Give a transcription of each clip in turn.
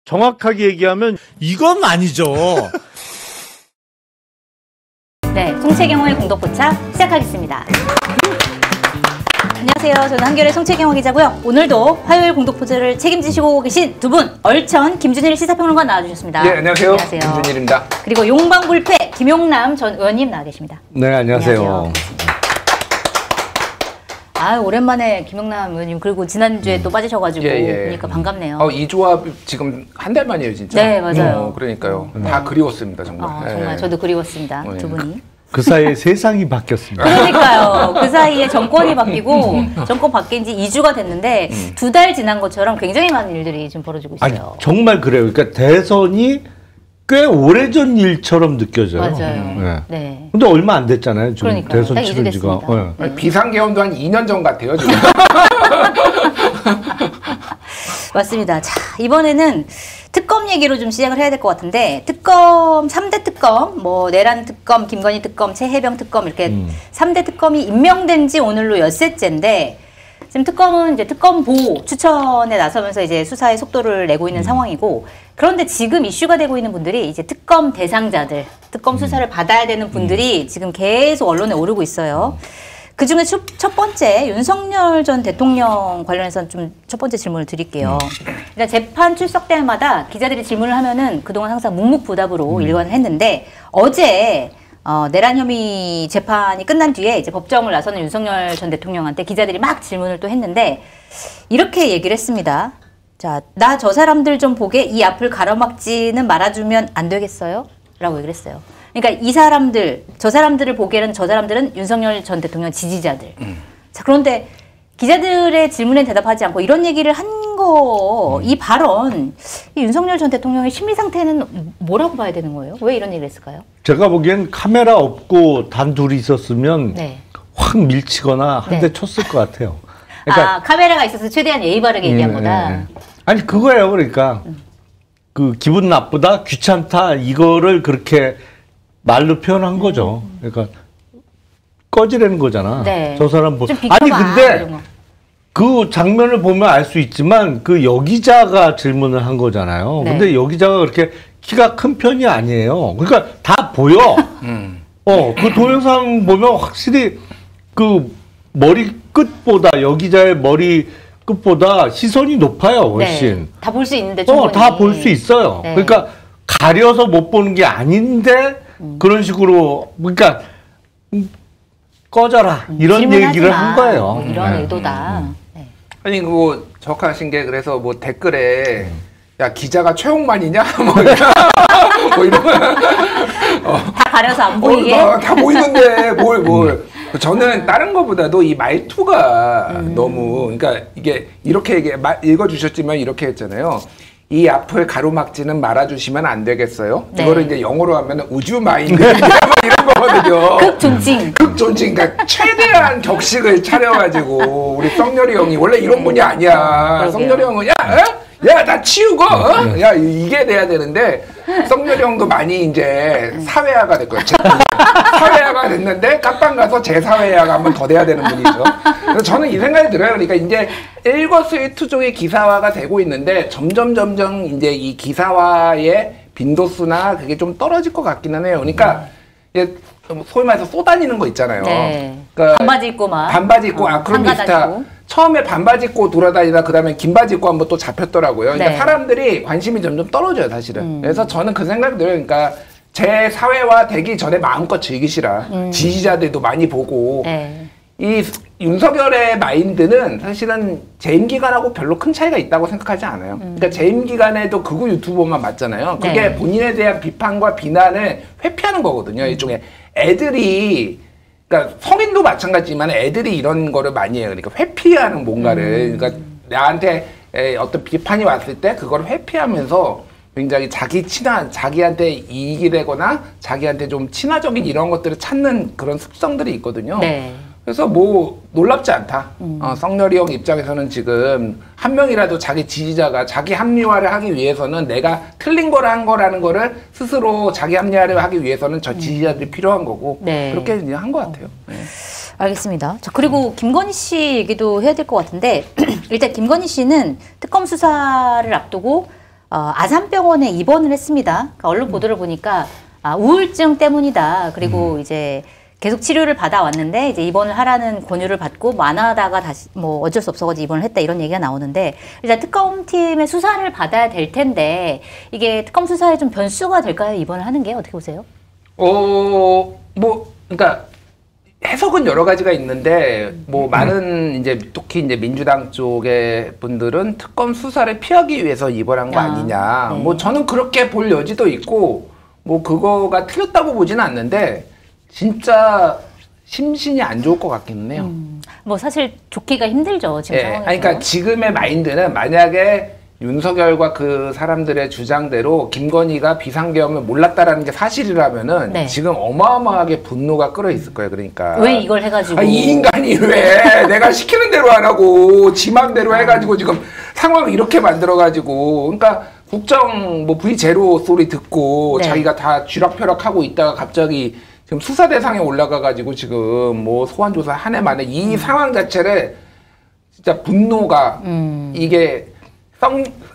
정확하게 얘기하면 이건 아니죠. 네, 송채경호의 공덕포차 시작하겠습니다. 안녕하세요. 저는 한겨레 송채경호 기자고요. 오늘도 화요일 공덕포차를 책임지시고 계신 두 분, 얼천 김준일 시사평론가 나와주셨습니다. 네, 안녕하세요. 김준일입니다. 그리고 용방불패 김용남 전 의원님 나와 계십니다. 네, 안녕하세요. 아, 오랜만에 김용남 의원님, 그리고 지난주에 또 빠지셔가지고 그러니까 반갑네요. 이 조합 지금 한 달 만이에요, 진짜. 네, 맞아요. 그러니까요. 다 그리웠습니다, 정말. 정말 저도 그리웠습니다, 두 분이. 그 사이에 세상이 바뀌었습니다. 그러니까요. 그 사이에 정권이 바뀌고 정권 바뀐 지 2주가 됐는데 2달 지난 것처럼 굉장히 많은 일들이 지금 벌어지고 있어요. 아니, 정말 그래요. 그러니까 대선이 꽤 오래전 일처럼 느껴져요. 맞아요. 네. 근데 얼마 안 됐잖아요. 지금 그러니까요. 대선 치른 지가. 네. 비상계엄도 한 2년 전 같아요, 지금. 맞습니다. 자, 이번에는 특검 얘기로 좀 시작을 해야 될 것 같은데, 특검, 3대 특검, 뭐, 내란 특검, 김건희 특검, 최혜병 특검, 이렇게 3대 특검이 임명된 지 오늘로 엿새째인데, 지금 특검은 이제 특검보 추천에 나서면서 이제 수사의 속도를 내고 있는 상황이고, 그런데 지금 이슈가 되고 있는 분들이 이제 특검 대상자들, 특검 수사를 받아야 되는 분들이 지금 계속 언론에 오르고 있어요. 그 중에 첫 번째, 윤석열 전 대통령 관련해서 좀 첫 번째 질문을 드릴게요. 그러니까 재판 출석 때마다 기자들이 질문을 하면은 그동안 항상 묵묵부답으로 일관을 했는데, 어제 내란 혐의 재판이 끝난 뒤에 이제 법정을 나서는 윤석열 전 대통령한테 기자들이 막 질문을 또 했는데, 이렇게 얘기를 했습니다. 자, 나 저 사람들 좀 보게 이 앞을 가로막지는 말아주면 안 되겠어요? 라고 얘기를 했어요. 그러니까 이 사람들, 저 사람들을 보기에는 저 사람들은 윤석열 전 대통령 지지자들. 자, 그런데 기자들의 질문에 대답하지 않고 이런 얘기를 한 거, 이 발언, 이 윤석열 전 대통령의 심리 상태는 뭐라고 봐야 되는 거예요? 왜 이런 얘기를 했을까요? 제가 보기엔 카메라 없고 단둘이 있었으면 확 밀치거나 한 대 쳤을 것 같아요. 그러니까, 카메라가 있어서 최대한 예의 바르게 얘기한 거다. 아니, 그거예요. 그러니까 그 기분 나쁘다, 귀찮다, 이거를 그렇게 말로 표현한 거죠. 그러니까 꺼지라는 거잖아. 저 사람 아니, 근데 그 장면을 보면 알 수 있지만 그 여기자가 질문을 한 거잖아요. 근데 여기자가 그렇게 키가 큰 편이 아니에요. 그러니까 다 보여. 그 동영상 보면 확실히 그 머리 끝보다, 여기자의 머리 끝보다 시선이 높아요, 훨씬. 다 볼 수 있는데, 충분히. 다 볼 수 있어요. 그러니까 가려서 못 보는 게 아닌데 그런 식으로, 그러니까 꺼져라 이런 얘기를 한 거예요. 이런 의도다. 아니, 뭐 정확하신 게, 그래서 뭐 댓글에 야, 기자가 최홍만이냐? 뭐 이런 다 가려서 안 보이게? 다 보이는데 뭘. 저는 다른 것보다도 이 말투가 너무, 그러니까 이게 이렇게 읽어주셨지만 이렇게 했잖아요. 이 앞을 가로막지는 말아주시면 안 되겠어요? 이거를 이제 영어로 하면 우주 마인드 이런 거거든요. 극존칭. 극존칭. 그러니까 최대한 격식을 차려가지고 우리 썩렬이 형이 원래 이런 분이 아니야. 썩렬이 형은 야, 나 치우고, 야, 이게 돼야 되는데, 썩렬이 형도 많이 이제 사회화가 됐고요. 사회화가 됐는데, 깜빵 가서 재사회화가 한 번 더 돼야 되는 분이죠. 그래서 저는 이 생각이 들어요. 그러니까 이제 일거수일투족의 기사화가 되고 있는데, 점점 이제 이 기사화의 빈도수나 그게 좀 떨어질 것 같기는 해요. 그러니까, 이제 소위 말해서 쏘다니는 거 있잖아요. 그러니까 반바지 입고 막. 반바지 입고, 그런 게 있다. 처음에 반바지 입고 돌아다니다 그다음에 긴 바지 입고 한번 또 잡혔더라고요. 그러니까 사람들이 관심이 점점 떨어져요, 사실은. 그래서 저는 그 생각이 들어요. 그러니까 제 사회화 되기 전에 마음껏 즐기시라. 지지자들도 많이 보고. 이 윤석열의 마인드는 사실은 재임 기간하고 별로 큰 차이가 있다고 생각하지 않아요. 그러니까 재임 기간에도 극우 유튜버만 맞잖아요. 그게 본인에 대한 비판과 비난을 회피하는 거거든요. 일종의 애들이, 그러니까 성인도 마찬가지지만 애들이 이런 거를 많이 해요. 그러니까 회피하는 뭔가를. 그러니까 나한테 어떤 비판이 왔을 때 그걸 회피하면서 굉장히 자기한테 이익이 되거나 자기한테 좀 친화적인 이런 것들을 찾는 그런 습성들이 있거든요. 그래서 뭐 놀랍지 않다. 썩렬이 형 입장에서는 지금 한 명이라도 자기 지지자가 자기 합리화를 하기 위해서는 내가 틀린 거를 한 거라는 거를 스스로 자기 합리화를 하기 위해서는 저 지지자들이 필요한 거고 그렇게 한 것 같아요. 알겠습니다. 자, 그리고 김건희 씨 얘기도 해야 될 것 같은데 일단 김건희 씨는 특검 수사를 앞두고 아산병원에 입원을 했습니다. 그러니까 언론 보도를 보니까 우울증 때문이다. 그리고 이제 계속 치료를 받아왔는데 이제 입원을 하라는 권유를 받고 뭐 안 하다가 다시 뭐 어쩔 수 없어가지고 입원을 했다 이런 얘기가 나오는데 일단 특검팀의 수사를 받아야 될 텐데 이게 특검 수사에 좀 변수가 될까요? 입원을 하는 게 어떻게 보세요? 그러니까 해석은 여러 가지가 있는데 뭐 많은 이제 특히 이제 민주당 쪽의 분들은 특검 수사를 피하기 위해서 입원한 거 아니냐. 네. 뭐 저는 그렇게 볼 여지도 있고 뭐 그거가 틀렸다고 보지는 않는데. 진짜 심신이 안 좋을 것 같기는 해요. 뭐 사실 좋기가 힘들죠 지금 상황에서. 그러니까 지금의 마인드는 만약에 윤석열과 그 사람들의 주장대로 김건희가 비상계엄을 몰랐다라는 게 사실이라면은 네. 지금 어마어마하게 분노가 끓어 있을 거예요. 그러니까 왜 이걸 해가지고 이 인간이 왜 내가 시키는 대로 안 하고 지 맘대로 해가지고 지금 상황을 이렇게 만들어가지고 그러니까 국정 뭐 V0 소리 듣고 네. 자기가 다 쥐락펴락하고 있다가 갑자기 지금 수사 대상에 올라가가지고 지금 뭐 소환조사 한 해 만에 이 상황 자체를 진짜 분노가 이게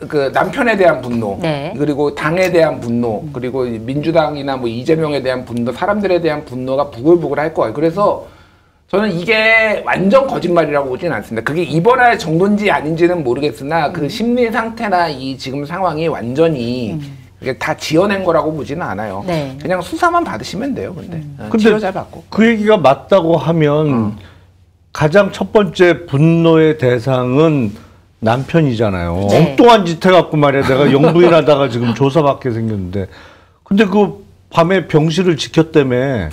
그 남편에 대한 분노 네. 그리고 당에 대한 분노 그리고 민주당이나 뭐 이재명에 대한 분노 사람들에 대한 분노가 부글부글 할 거예요. 그래서 저는 이게 완전 거짓말이라고 보지는 않습니다. 그게 입원할 정도인지 아닌지는 모르겠으나 그 심리 상태나 이 지금 상황이 완전히 이게 다 지어낸 거라고 보지는 않아요. 네. 그냥 수사만 받으시면 돼요. 근데 치료 잘 받고. 그 얘기가 맞다고 하면 가장 첫 번째 분노의 대상은 남편이잖아요. 네. 엉뚱한 짓 해갖고 말이야. 내가 영부인하다가 지금 조사받게 생겼는데. 근데 그 밤에 병실을 지켰다며.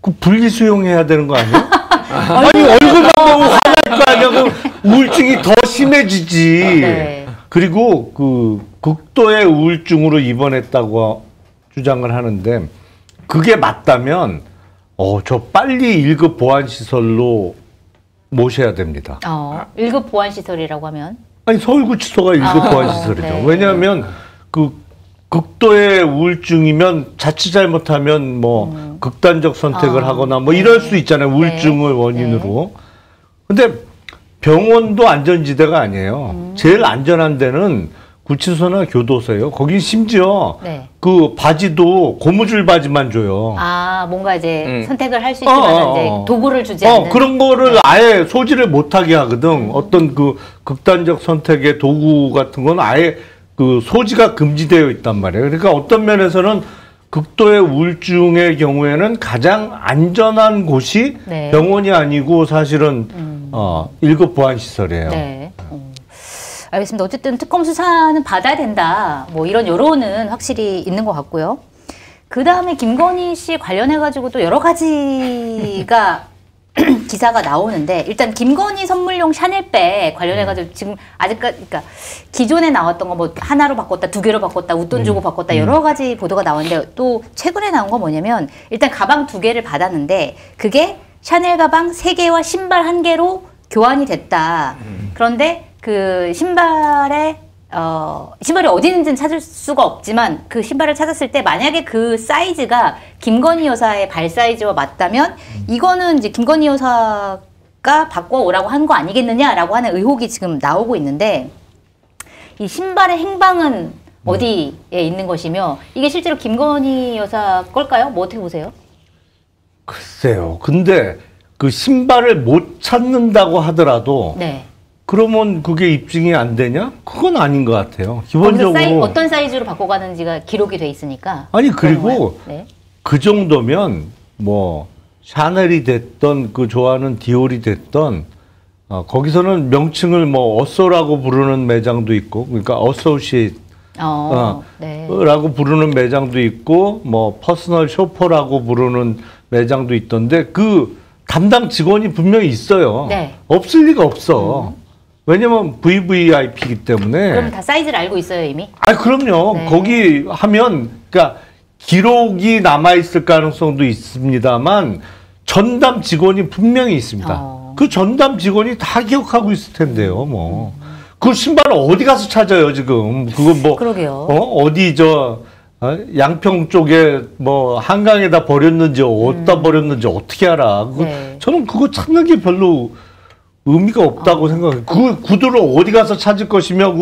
그 분리수용해야 되는 거 아니야? 아니 얼굴만 보고 화날 거 아니야. 그 우울증이 더 심해지지. 네. 그리고 그 극도의 우울증으로 입원했다고 주장을 하는데 그게 맞다면 저 빨리 1급 보안시설로 모셔야 됩니다. 1급 보안시설이라고 하면? 아니 서울구치소가 1급 보안시설이죠. 네. 왜냐하면 그 극도의 우울증이면 자칫 잘못하면 뭐 극단적 선택을 하거나 뭐 이럴 수 있잖아요. 우울증을 원인으로. 근데 병원도 안전지대가 아니에요. 제일 안전한 데는 구치소나 교도소예요. 거긴 심지어 그 바지도 고무줄 바지만 줘요. 뭔가 이제 선택을 할 수 있지만 이제 도구를 주지 않는. 그런 거를 아예 소지를 못하게 하거든. 어떤 그 극단적 선택의 도구 같은 건 아예 그 소지가 금지되어 있단 말이에요. 그러니까 어떤 면에서는 극도의 우울증의 경우에는 가장 안전한 곳이 병원이 아니고 사실은 1급 보안시설이에요. 네. 알겠습니다. 어쨌든 특검 수사는 받아야 된다. 뭐 이런 여론은 확실히 있는 것 같고요. 그 다음에 김건희 씨 관련해가지고 또 여러 가지가 기사가 나오는데 일단 김건희 선물용 샤넬백 관련해가지고 지금 아직까지 그러니까 기존에 나왔던 거 뭐 하나로 바꿨다, 2개로 바꿨다, 웃돈 주고 바꿨다 여러 가지 보도가 나오는데 또 최근에 나온 거 뭐냐면 일단 가방 2개를 받았는데 그게 샤넬 가방 3개와 신발 1개로 교환이 됐다. 그런데 그 신발이 어디 있는지는 찾을 수가 없지만 그 신발을 찾았을 때 만약에 그 사이즈가 김건희 여사의 발 사이즈와 맞다면 이거는 이제 김건희 여사가 바꿔오라고 한 거 아니겠느냐라고 하는 의혹이 지금 나오고 있는데 이 신발의 행방은 어디에 있는 것이며 이게 실제로 김건희 여사 걸까요? 뭐 어떻게 보세요? 글쎄요. 근데 그 신발을 못 찾는다고 하더라도 그러면 그게 입증이 안 되냐? 그건 아닌 것 같아요. 기본적으로 어떤 사이즈로 바꿔가는지가 기록이 돼 있으니까. 아니 그리고 그 정도면 뭐 샤넬이 됐던 그 좋아하는 디올이 됐던 거기서는 명칭을 뭐 어소라고 부르는 매장도 있고 그러니까 어소시에이트 라고 부르는 매장도 있고 뭐 퍼스널 쇼퍼라고 부르는 매장도 있던데 그 담당 직원이 분명히 있어요. 없을 리가 없어. 왜냐면 VVIP이기 때문에. 그럼 다 사이즈를 알고 있어요, 이미? 그럼요. 거기 하면, 그러니까 기록이 남아있을 가능성도 있습니다만, 전담 직원이 분명히 있습니다. 그 전담 직원이 다 기억하고 있을 텐데요, 뭐. 그 신발을 어디 가서 찾아요, 지금. 그거 뭐. 그러게요. 어디 양평 쪽에 뭐 한강에다 버렸는지, 어디다 버렸는지 어떻게 알아. 저는 그거 찾는 게 별로 의미가 없다고 생각해요. 그 구두를 어디 가서 찾을 것이며,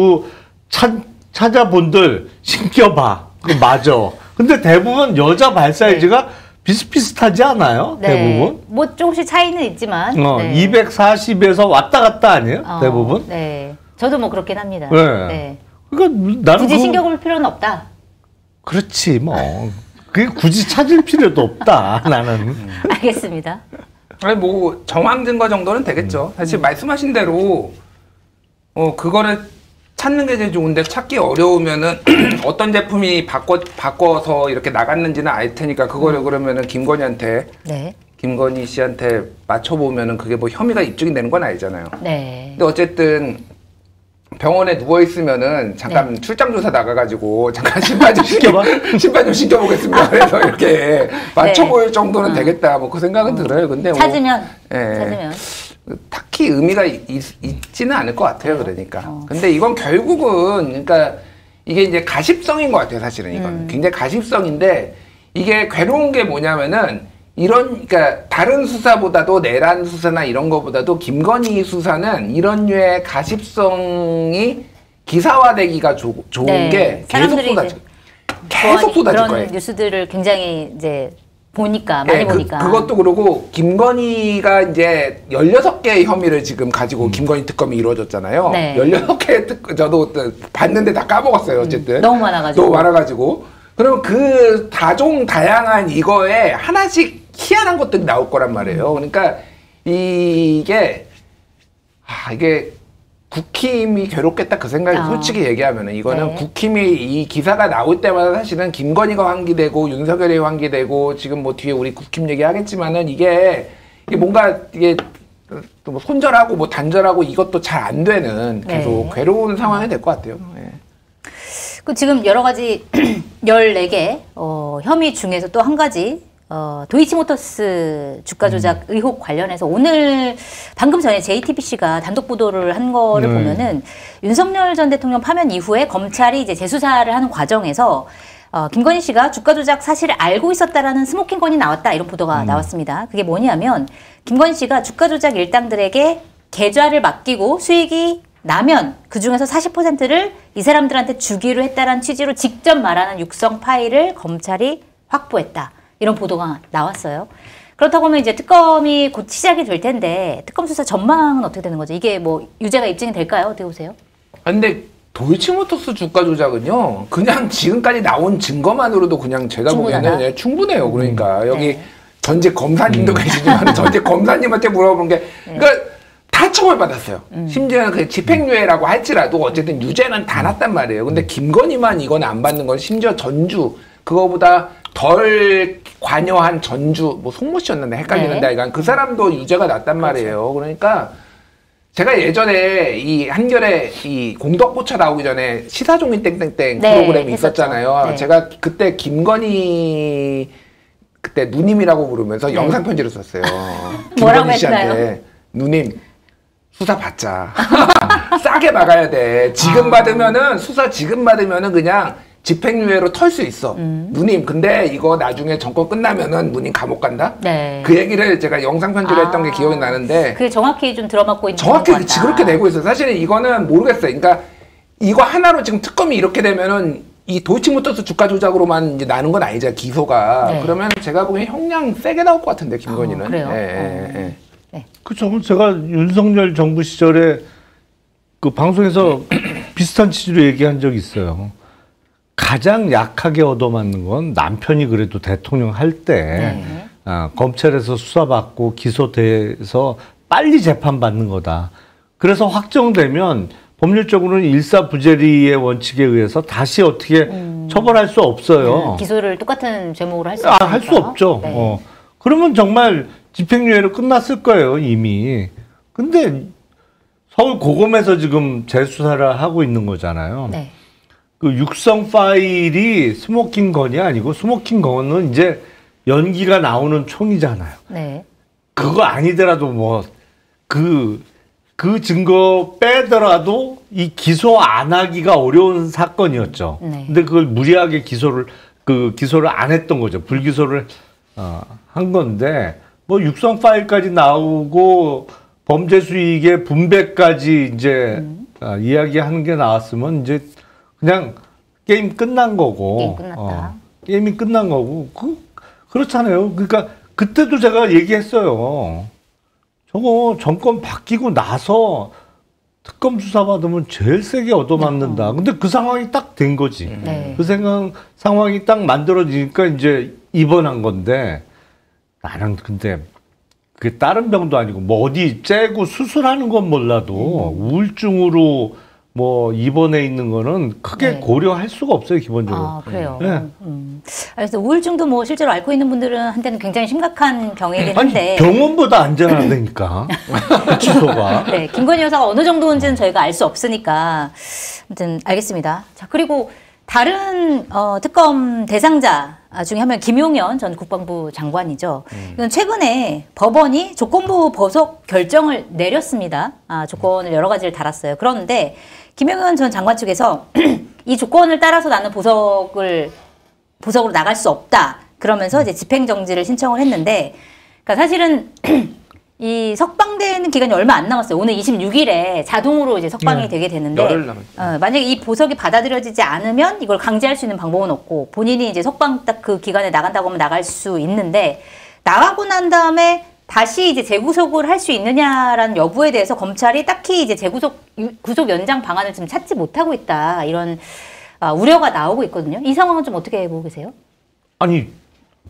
찾아본들 신겨봐. 그 맞아. 근데 대부분 여자 발 사이즈가 비슷비슷하지 않아요? 대부분? 뭐 조금씩 차이는 있지만. 240에서 왔다 갔다 아니에요? 대부분? 네. 저도 뭐 그렇긴 합니다. 네. 그러니까 나는 굳이 신경 볼 필요는 없다. 그렇지 뭐. 그게 굳이 찾을 필요도 없다. 나는. 알겠습니다. 아니 뭐 정황 증거 정도는 되겠죠. 사실 말씀하신 대로 그거를 찾는 게 제일 좋은데 찾기 어려우면은 어떤 제품이 바꿔서 이렇게 나갔는지는 알 테니까 그거를 그러면은 김건희 씨한테 맞춰보면은 그게 뭐 혐의가 입증이 되는 건 아니잖아요. 네. 근데 어쨌든 병원에 누워 있으면은 잠깐 출장 조사 나가가지고 잠깐 신발 좀 신발 좀 신겨보겠습니다. 그래서 이렇게 맞춰볼 정도는 되겠다. 뭐 그 생각은 들어요. 근데 찾으면 찾으면. 딱히 의미가 있지는 않을 것 같아요. 그러니까. 근데 이건 결국은 그러니까 이게 이제 가십성인 것 같아요. 사실은 이건 굉장히 가십성인데 이게 괴로운 게 뭐냐면은 그러니까 다른 수사보다도 내란 수사나 이런 거보다도 김건희 수사는 이런 류의 가십성이 기사화되기가 좋은 게 계속 쏟아질 거예요. 그런 뉴스들을 굉장히 이제 많이 보니까. 그것도 그러고 김건희가 이제 16개의 혐의를 지금 가지고 김건희 특검이 이루어졌잖아요. 16개의 저도 봤는데 다 까먹었어요. 어쨌든. 너무 많아가지고. 그러면 그 다양한 이거에 하나씩 희한한 것들이 나올 거란 말이에요. 그러니까 이게 국힘이 괴롭겠다 그 생각이 솔직히 얘기하면은 이거는 국힘이 이 기사가 나올 때마다 사실은 김건희가 환기되고 윤석열이 환기되고 지금 뭐 뒤에 우리 국힘 얘기하겠지만은 이게 뭔가 이게 또 뭐 손절하고 뭐 단절하고 이것도 잘 안 되는 계속 괴로운 상황이 될 것 같아요. 그 지금 여러 가지 14개 혐의 중에서 또 한 가지 도이치모터스 주가 조작 의혹 관련해서 오늘 방금 전에 JTBC가 단독 보도를 한 거를 보면은 윤석열 전 대통령 파면 이후에 검찰이 이제 재수사를 하는 과정에서 김건희 씨가 주가 조작 사실을 알고 있었다라는 스모킹 건이 나왔다 이런 보도가 나왔습니다. 그게 뭐냐면 김건희 씨가 주가 조작 일당들에게 계좌를 맡기고 수익이 나면 그중에서 40%를 이 사람들한테 주기로 했다라는 취지로 직접 말하는 육성 파일을 검찰이 확보했다. 이런 보도가 나왔어요. 그렇다고 하면 이제 특검이 곧 시작이 될 텐데 특검 수사 전망은 어떻게 되는 거죠? 이게 뭐 유죄가 입증이 될까요? 어떻게 보세요? 근데 도이치모터스 주가 조작은요. 그냥 지금까지 나온 증거만으로도 그냥 제가 보기에는 충분해요. 그러니까 여기 전직 검사님도 계시지만 전직 검사님한테 물어본 게 그러니까 다 처벌받았어요. 심지어는 그 집행유예라고 할지라도 어쨌든 유죄는 다 났단 말이에요. 근데 김건희만 이건 안 받는 건 심지어 전주 그거보다 덜 관여한 전주 뭐 송모 씨였는데 헷갈리는데 그 사람도 유죄가 났단 말이에요. 그러니까 제가 예전에 이 한겨레 이 공덕포차 나오기 전에 시사종이 땡땡땡 프로그램이 있었잖아요. 제가 그때 김건희 그때 누님이라고 부르면서 영상 편지를 썼어요. 김건희 씨한테 누님 수사 받자. 싸게 막아야 돼. 지금 받으면은 수사 지금 받으면은 그냥 집행유예로 털 수 있어. 누님 근데 이거 나중에 정권 끝나면은 누님 감옥 간다? 그 얘기를 제가 영상 편지를 했던 게 기억이 나는데 그게 정확히 좀 들어맞고 있는 정확히 그렇게 되고 있어요. 사실은 이거는 모르겠어요. 그러니까 이거 하나로 지금 특검이 이렇게 되면은 이 도이치모터스 주가 조작으로만 이제 나는 건 아니잖아요. 기소가. 그러면 제가 보기엔 형량 세게 나올 것 같은데 김건희는. 그래요? 그렇죠. 제가 윤석열 정부 시절에 그 방송에서 비슷한 취지로 얘기한 적이 있어요. 가장 약하게 얻어맞는 건 남편이 그래도 대통령 할 때 검찰에서 수사받고 기소돼서 빨리 재판받는 거다. 그래서 확정되면 법률적으로는 일사부재리의 원칙에 의해서 다시 어떻게 처벌할 수 없어요. 기소를 똑같은 제목으로 할 수 없으니까. 할 수 없죠. 그러면 정말 집행유예로 끝났을 거예요, 이미. 근데 서울 고검에서 지금 재수사를 하고 있는 거잖아요. 그 육성 파일이 스모킹 건이 아니고 스모킹 건은 이제 연기가 나오는 총이잖아요. 그거 아니더라도 뭐 그 증거 빼더라도 이 기소 안 하기가 어려운 사건이었죠. 근데 그걸 무리하게 기소를 안 했던 거죠. 불기소를 한 건데 뭐 육성 파일까지 나오고 범죄 수익의 분배까지 이제 이야기하는 게 나왔으면 이제 그냥 게임 끝난 거고. 게임 끝났다. 게임이 끝난 거고. 그렇잖아요. 그러니까 그때도 제가 얘기했어요. 저거 정권 바뀌고 나서 특검 수사 받으면 제일 세게 얻어맞는다. 근데 그 상황이 딱 된 거지. 네. 그 상황이 딱 만들어지니까 이제 입원한 건데 나는 근데 그게 다른 병도 아니고 뭐 어디 째고 수술하는 건 몰라도 우울증으로 뭐 입원해 있는 거는 크게 고려할 수가 없어요, 기본적으로. 아, 그래요. 네. 그래서 우울증도 뭐 실제로 앓고 있는 분들한테는 굉장히 심각한 병이긴 한데. 병원보다 안전하다니까. 주소가. 네, 김건희 여사가 어느 정도인지는 저희가 알 수 없으니까. 아무튼 알겠습니다. 자, 그리고 다른 특검 대상자 중에 한 명 김용현 전 국방부 장관이죠. 이건 최근에 법원이 조건부 보석 결정을 내렸습니다. 조건을 여러 가지를 달았어요. 그런데 김용현 전 장관 측에서 이 조건을 따라서 나는 보석으로 나갈 수 없다. 그러면서 이제 집행정지를 신청을 했는데, 그러니까 사실은 이 석방되는 기간이 얼마 안 남았어요. 오늘 26일에 자동으로 이제 석방이 되게 되는데, 만약에 이 보석이 받아들여지지 않으면 이걸 강제할 수 있는 방법은 없고, 본인이 이제 석방 딱 그 기간에 나간다고 하면 나갈 수 있는데, 나가고 난 다음에 다시 이제 재구속을 할 수 있느냐라는 여부에 대해서 검찰이 딱히 이제 구속 연장 방안을 지금 찾지 못하고 있다. 이런 우려가 나오고 있거든요. 이 상황은 좀 어떻게 보고 계세요? 아니,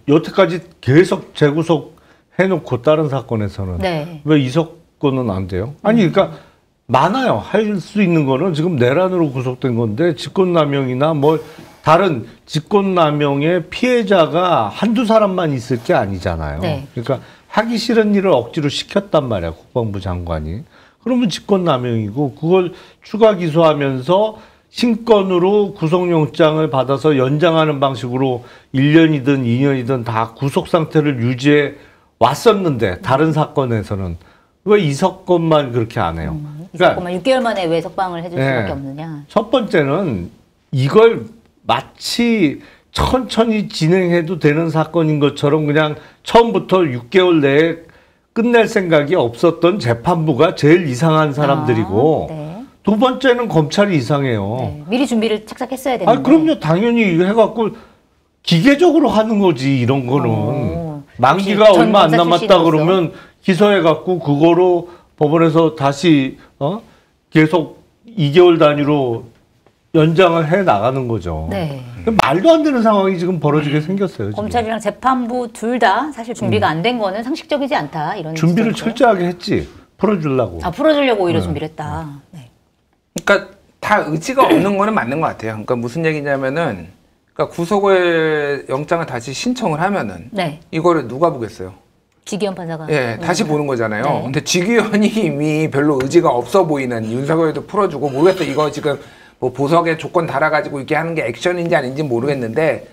여태까지 계속 재구속 해놓고 다른 사건에서는 왜 이 사건은 안 돼요? 아니, 그러니까 많아요. 할 수 있는 거는 지금 내란으로 구속된 건데 직권남용이나 뭐 다른 직권남용의 피해자가 한두 사람만 있을 게 아니잖아요. 그러니까 하기 싫은 일을 억지로 시켰단 말이야, 국방부 장관이. 그러면 직권남용이고 그걸 추가 기소하면서 신권으로 구속영장을 받아서 연장하는 방식으로 1년이든 2년이든 다 구속 상태를 유지해 왔었는데 다른 사건에서는 왜 이 사건만 그렇게 안 해요? 이 사건만 6개월 만에 왜 석방을 해줄 수밖에 없느냐? 첫 번째는 이걸 마치 천천히 진행해도 되는 사건인 것처럼 그냥 처음부터 6개월 내에 끝낼 생각이 없었던 재판부가 제일 이상한 사람들이고 두 번째는 검찰이 이상해요. 미리 준비를 착착 했어야 되는데. 그럼요. 당연히 해갖고 기계적으로 하는 거지 이런 거는. 만기가 얼마 안 남았다 그러면 기소해갖고 그거로 법원에서 다시 계속 2개월 단위로 연장을 해 나가는 거죠. 말도 안 되는 상황이 지금 벌어지게 생겼어요. 지금. 검찰이랑 재판부 둘 다 사실 준비가 안 된 거는 상식적이지 않다. 이런 준비를 철저하게 했지. 풀어주려고. 풀어주려고 오히려 준비를 했다. 그러니까 다 의지가 없는 거는 맞는 것 같아요. 그러니까 무슨 얘기냐면은, 그러니까 구속을 영장을 다시 신청을 하면은 이거를 누가 보겠어요? 지기현 판사가. 다시 보는 거잖아요. 근데 지기현이 이미 별로 의지가 없어 보이는, 윤석열도 풀어주고 모르겠어. 이거 지금 뭐 보석에 조건 달아가지고 이렇게 하는 게 액션인지 아닌지 모르겠는데,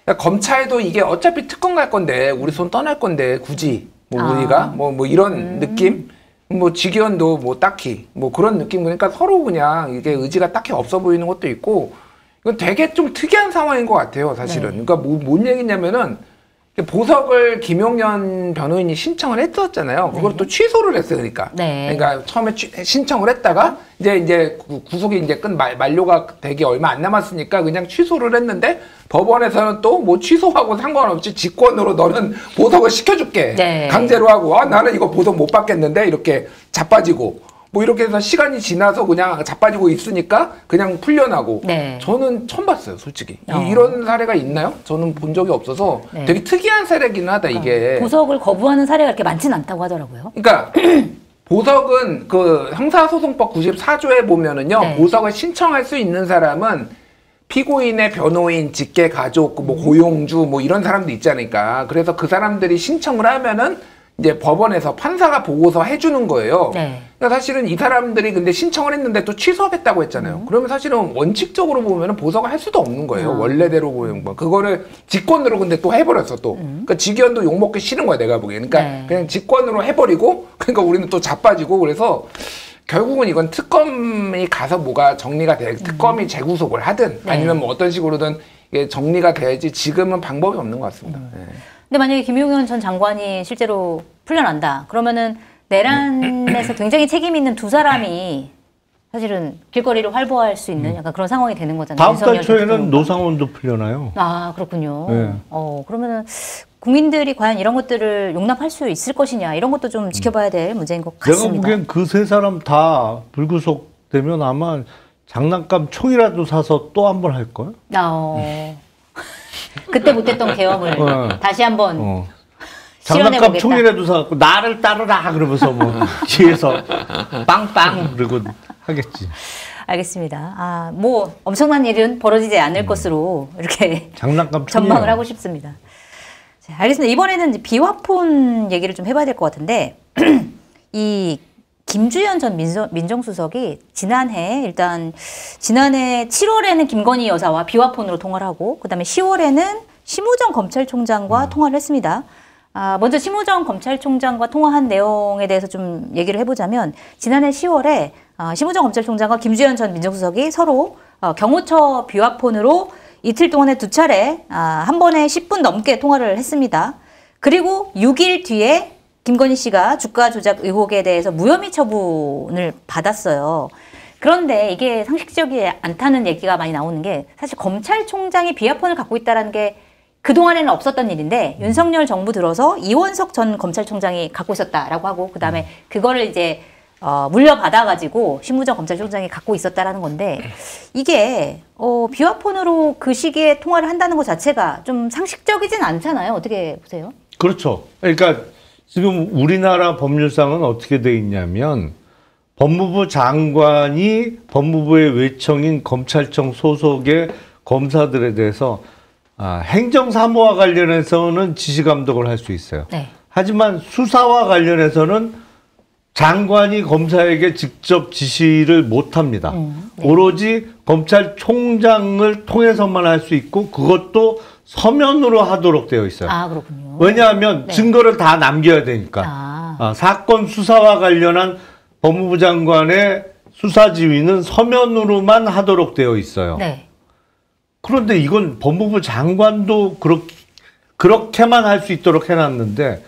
그러니까 검찰도 이게 어차피 특검 갈 건데 우리 손 떠날 건데 굳이 우리가 뭐 이런 느낌? 뭐 지기현도 뭐 딱히 뭐 그런 느낌. 그러니까 서로 그냥 이게 의지가 딱히 없어 보이는 것도 있고, 이건 되게 좀 특이한 상황인 것 같아요, 사실은. 그러니까 뭔 얘기냐면은 보석을 김용현 변호인이 신청을 했었잖아요. 그걸 또 취소를 했어요, 그러니까. 그러니까 처음에 신청을 했다가 이제 구속이 이제 만료가 되기 얼마 안 남았으니까 그냥 취소를 했는데, 법원에서는 또 뭐 취소하고 상관없이 직권으로 너는 보석을 시켜줄게. 강제로 하고, 나는 이거 보석 못 받겠는데 이렇게 자빠지고. 뭐 이렇게 해서 시간이 지나서 그냥 자빠지고 있으니까 그냥 풀려나고. 저는 처음 봤어요, 솔직히. 이런 사례가 있나요? 저는 본 적이 없어서 되게 특이한 사례긴 하다, 이게. 보석을 거부하는 사례가 그렇게 많지는 않다고 하더라고요. 그러니까 보석은 그 형사소송법 94조에 보면은요, 보석을 신청할 수 있는 사람은 피고인의 변호인, 직계 가족, 뭐 고용주 뭐 이런 사람도 있잖아요. 그래서 그 사람들이 신청을 하면은 이제 법원에서 판사가 보고서 해주는 거예요. 그러니까 사실은 이 사람들이 근데 신청을 했는데 또 취소하겠다고 했잖아요. 그러면 사실은 원칙적으로 보면은 보석을 할 수도 없는 거예요. 원래대로 보면 뭐 그거를 직권으로 근데 또 해버렸어 또. 그러니까 지기현도 욕 먹기 싫은 거야, 내가 보기에. 그러니까 그냥 직권으로 해버리고, 그러니까 우리는 또 자빠지고. 그래서 결국은 이건 특검이 가서 뭐가 정리가 돼. 특검이 재구속을 하든 아니면 뭐 어떤 식으로든 이게 정리가 돼야지 지금은 방법이 없는 것 같습니다. 근데 만약에 김용현 전 장관이 실제로 풀려난다. 그러면은 내란에서 굉장히 책임 있는 두 사람이 사실은 길거리를 활보할 수 있는 약간 그런 상황이 되는 거잖아요. 다음 달 초에는 노상원도 풀려나요? 아, 그렇군요. 네. 그러면은 국민들이 과연 이런 것들을 용납할 수 있을 것이냐 이런 것도 좀 지켜봐야 될 문제인 것 같습니다. 내가 보기엔 그 세 사람 다 불구속되면 아마 장난감 총이라도 사서 또 한 번 할 걸? 그때 못했던 계엄을 다시 한번 장난감 총이라도 사갖고 나를 따르라 그러면서 뭐 뒤에서 빵빵 그러고 하겠지. 알겠습니다. 뭐 엄청난 일은 벌어지지 않을 것으로 이렇게 장난감 전망을 하고 싶습니다. 자, 알겠습니다. 이번에는 이제 비화폰 얘기를 좀 해봐야 될 것 같은데 이 김주현 전 민정수석이 지난해 7월에는 김건희 여사와 비화폰으로 통화를 하고 그다음에 10월에는 심우정 검찰총장과 통화를 했습니다. 먼저 심우정 검찰총장과 통화한 내용에 대해서 좀 얘기를 해보자면 지난해 10월에 심우정 검찰총장과 김주현 전 민정수석이 서로 경호처 비화폰으로 이틀 동안에 2차례 한 번에 10분 넘게 통화를 했습니다. 그리고 6일 뒤에 김건희 씨가 주가 조작 의혹에 대해서 무혐의 처분을 받았어요. 그런데 이게 상식적이지 않다는 얘기가 많이 나오는 게 사실 검찰총장이 비화폰을 갖고 있다는 게 그동안에는 없었던 일인데 윤석열 정부 들어서 이원석 전 검찰총장이 갖고 있었다라고 하고 그다음에 그거를 이제 물려받아가지고 심우정 검찰총장이 갖고 있었다라는 건데 이게 비화폰으로 그 시기에 통화를 한다는 것 자체가 좀 상식적이진 않잖아요. 어떻게 보세요? 그렇죠. 그러니까 지금 우리나라 법률상은 어떻게 돼 있냐면 법무부 장관이 법무부의 외청인 검찰청 소속의 검사들에 대해서 행정사무와 관련해서는 지시감독을 할 수 있어요. 네. 하지만 수사와 관련해서는 장관이 검사에게 직접 지시를 못합니다. 네. 오로지 검찰총장을 통해서만 할 수 있고 그것도 서면으로 하도록 되어 있어요. 그렇군요. 왜냐하면 증거를 다 남겨야 되니까. 사건 수사와 관련한 법무부 장관의 수사 지휘는 서면으로만 하도록 되어 있어요. 네. 그런데 이건 법무부 장관도 그렇게만 할 수 있도록 해놨는데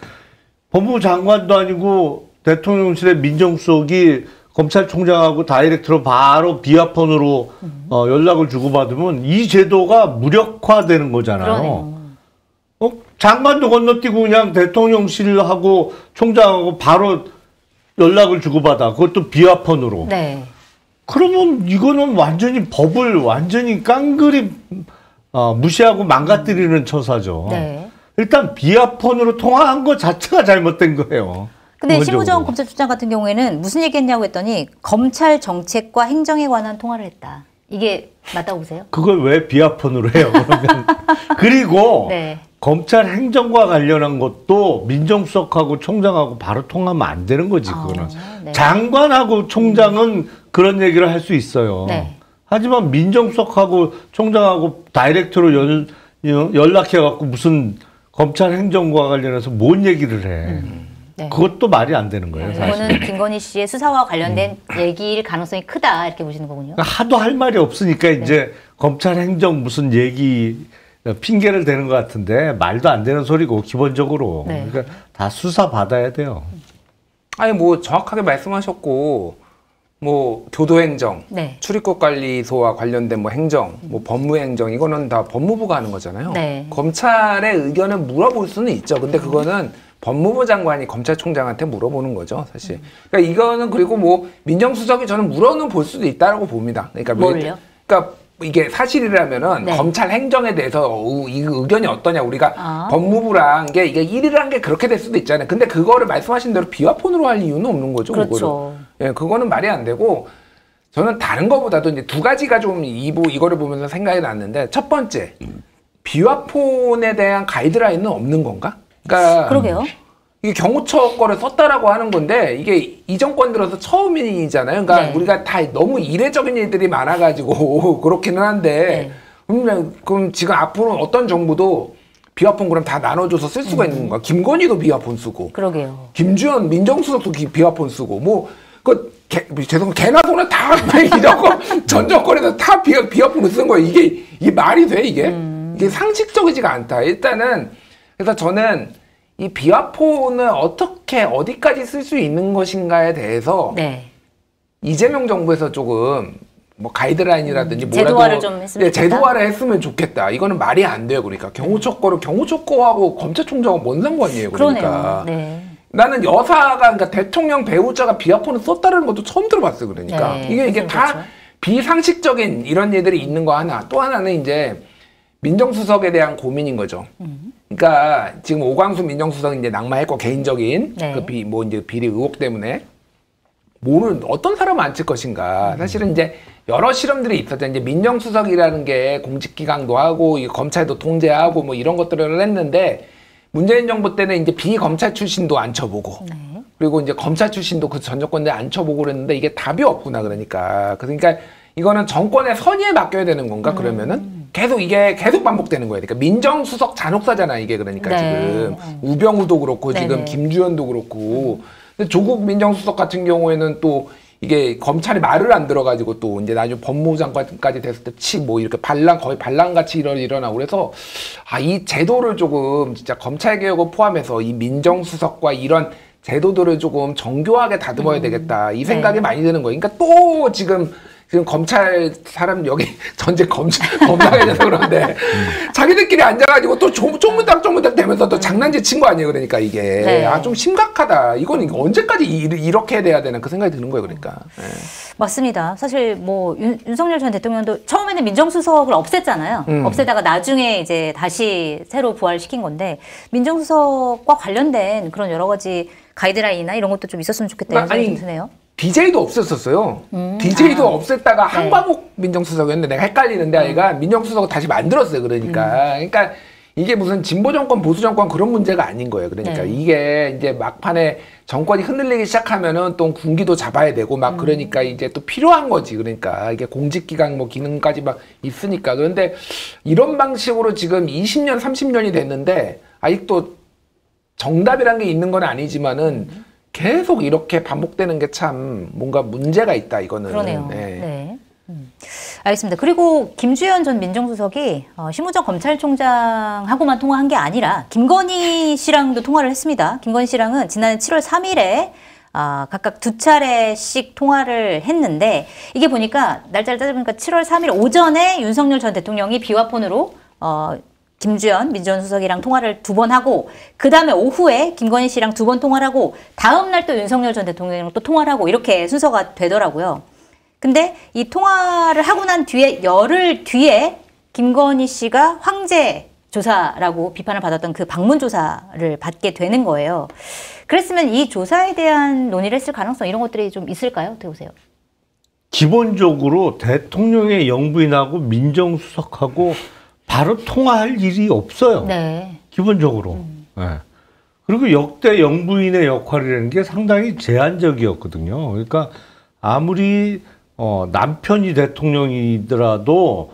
법무부 장관도 아니고 대통령실의 민정수석이 검찰총장하고 다이렉트로 바로 비화폰으로 연락을 주고받으면 이 제도가 무력화되는 거잖아요. 장관도 건너뛰고 그냥 대통령실하고 총장하고 바로 연락을 주고받아. 그것도 비화폰으로. 네. 그러면 이거는 완전히 법을 완전히 깡그리 무시하고 망가뜨리는 처사죠. 네. 일단 비화폰으로 통화한 것 자체가 잘못된 거예요. 근데 심우정 검찰총장 같은 경우에는 무슨 얘기했냐고 했더니 검찰 정책과 행정에 관한 통화를 했다. 이게 맞다고 보세요? 그걸 왜 비화폰으로 해요? 그러면 그리고 네. 검찰 행정과 관련한 것도 민정수석하고 총장하고 바로 통하면 안 되는 거지. 그거는 네. 장관하고 총장은 그런 얘기를 할 수 있어요. 네. 하지만 민정수석하고 총장하고 다이렉트로 연락해갖고 무슨 검찰 행정과 관련해서 뭔 얘기를 해. 네. 그것도 말이 안 되는 거예요. 사실. 이거는 김건희 씨의 수사와 관련된 얘기일 가능성이 크다 이렇게 보시는 거군요. 그러니까 하도 할 말이 없으니까 이제 검찰 행정 무슨 얘기 핑계를 대는 것 같은데 말도 안 되는 소리고 기본적으로. 네. 그러니까 다 수사 받아야 돼요. 아니 뭐 정확하게 말씀하셨고 뭐 교도행정, 네. 출입국관리소와 관련된 뭐 행정, 뭐 법무행정 이거는 다 법무부가 하는 거잖아요. 네. 검찰의 의견을 물어볼 수는 있죠. 근데 그거는 법무부 장관이 검찰총장한테 물어보는 거죠, 사실. 그러니까 이거는 그리고 뭐 민정수석이 저는 물어는 볼 수도 있다라고 봅니다. 그러니까 뭘요? 그러니까 이게 사실이라면은 네. 검찰 행정에 대해서 이 의견이 어떠냐 우리가 법무부랑 이게 일이란 게 그렇게 될 수도 있잖아요. 근데 그거를 말씀하신 대로 비화폰으로 할 이유는 없는 거죠. 그렇죠. 예, 그거는 말이 안 되고 저는 다른 거보다도 이제 두 가지가 좀 이거를 보면서 생각이 났는데 첫 번째 비화폰에 대한 가이드라인은 없는 건가? 그러니까 그러게요. 이게 경호처 거를 썼다라고 하는 건데 이게 이 정권 들어서 처음이잖아요. 그러니까 네. 우리가 다 너무 이례적인 일들이 많아가지고 그렇기는 한데 그럼 지금 앞으로 어떤 정부도 비화폰 그럼 다 나눠줘서 쓸 수가 있는 건가? 김건희도 비화폰 쓰고, 그러게요. 김주현 민정수석도 비화폰 쓰고, 뭐 죄송합니다. 개나 소나 다 전 정권에서 다 비화폰을 쓴 거예요. 이게 말이 돼 이게? 이게 상식적이지가 않다. 일단은 그래서 저는 이 비화폰을 어떻게 어디까지 쓸 수 있는 것인가에 대해서 네. 이재명 정부에서 조금 뭐 가이드라인이라든지 뭐라도 제도화를 좀 했으면 좋겠다. 제도화를 했으면 좋겠다. 이거는 말이 안 돼요. 그러니까 경호처거하고 검찰총장은 뭔 상관이에요. 그러니까 네. 나는 여사가 그러니까 대통령 배우자가 비아폰을 썼다는 것도 처음 들어봤어요. 그러니까 네, 이게 다 그렇죠. 비상식적인 이런 일들이 있는 거 하나. 또 하나는 이제 민정수석에 대한 고민인 거죠. 그러니까 지금 오광수 민정수석이 이제 낙마했고 개인적인 네. 그 뭐 이제 비리 의혹 때문에 뭐는 어떤 사람을 앉힐 것인가. 사실은 이제 여러 실험들이 있었죠. 이제 민정수석이라는 게 공직기강도 하고 이 검찰도 통제하고 뭐 이런 것들을 했는데 문재인 정부 때는 이제 비검찰 출신도 앉혀보고 네. 그리고 이제 검찰 출신도 그 전 정권에 앉혀보고 그랬는데 이게 답이 없구나 그러니까 이거는 정권의 선의에 맡겨야 되는 건가 그러면은 계속 이게 계속 반복되는 거예요. 그러니까 민정수석 잔혹사잖아 이게 그러니까 네. 지금 우병우도 그렇고 네네. 지금 김주현도 그렇고 근데 조국 민정수석 같은 경우에는 또 이게 검찰이 말을 안 들어가지고 또 이제 나중에 법무부 장관까지 됐을 때 뭐 이렇게 거의 반란같이 일어나고 그래서 이 제도를 조금 진짜 검찰 개혁을 포함해서 이 민정수석과 이런 제도들을 조금 정교하게 다듬어야 되겠다 이 생각이 많이 드는 거예요. 그러니까 또 지금 검찰 사람 여기 전체 검사에 대해서 그런데 자기들끼리 앉아가지고 또 쪼문닥 되면서 또 장난질 친 거 아니에요. 그러니까 이게 네. 좀 심각하다. 이건 언제까지 이렇게 돼야 되나 그 생각이 드는 거예요. 그러니까. 네. 맞습니다. 사실 뭐 윤석열 전 대통령도 처음에는 민정수석을 없앴잖아요. 없애다가 나중에 이제 다시 새로 부활시킨 건데 민정수석과 관련된 그런 여러 가지 가이드라인이나 이런 것도 좀 있었으면 좋겠다는 생각이 좀 드네요. DJ도 없앴었어요. DJ도 없앴다가 한과목 민정수석이었는데 내가 헷갈리는데 아이가 민정수석을 다시 만들었어요. 그러니까 이게 무슨 진보 정권, 보수 정권 그런 문제가 아닌 거예요. 그러니까 이게 이제 막판에 정권이 흔들리기 시작하면은 또 군기도 잡아야 되고 막 그러니까 이제 또 필요한 거지. 그러니까 이게 공직기강 뭐 기능까지 막 있으니까. 그런데 이런 방식으로 지금 20년, 30년이 됐는데 아직도 정답이란 게 있는 건 아니지만은 계속 이렇게 반복되는 게 참 뭔가 문제가 있다 이거는. 그러네요. 네. 알겠습니다. 그리고 김주현 전 민정수석이 심우정 검찰총장하고만 통화한 게 아니라 김건희 씨랑도 통화를 했습니다. 김건희 씨랑은 지난해 7월 3일에 각각 2차례씩 통화를 했는데 이게 보니까 날짜를 따져보니까 7월 3일 오전에 윤석열 전 대통령이 비화폰으로 김주현 민정수석이랑 통화를 2번 하고 그 다음에 오후에 김건희 씨랑 2번 통화를 하고 다음 날 또 윤석열 전 대통령이랑 또 통화를 하고 이렇게 순서가 되더라고요. 근데 이 통화를 하고 난 뒤에 열흘 뒤에 김건희 씨가 황제 조사라고 비판을 받았던 그 방문 조사를 받게 되는 거예요. 그랬으면 이 조사에 대한 논의를 했을 가능성 이런 것들이 좀 있을까요? 어떻게 보세요? 기본적으로 대통령의 영부인하고 민정수석하고 바로 통화할 일이 없어요. 네. 기본적으로. 네. 그리고 역대 영부인의 역할이라는 게 상당히 제한적이었거든요. 그러니까 아무리 남편이 대통령이더라도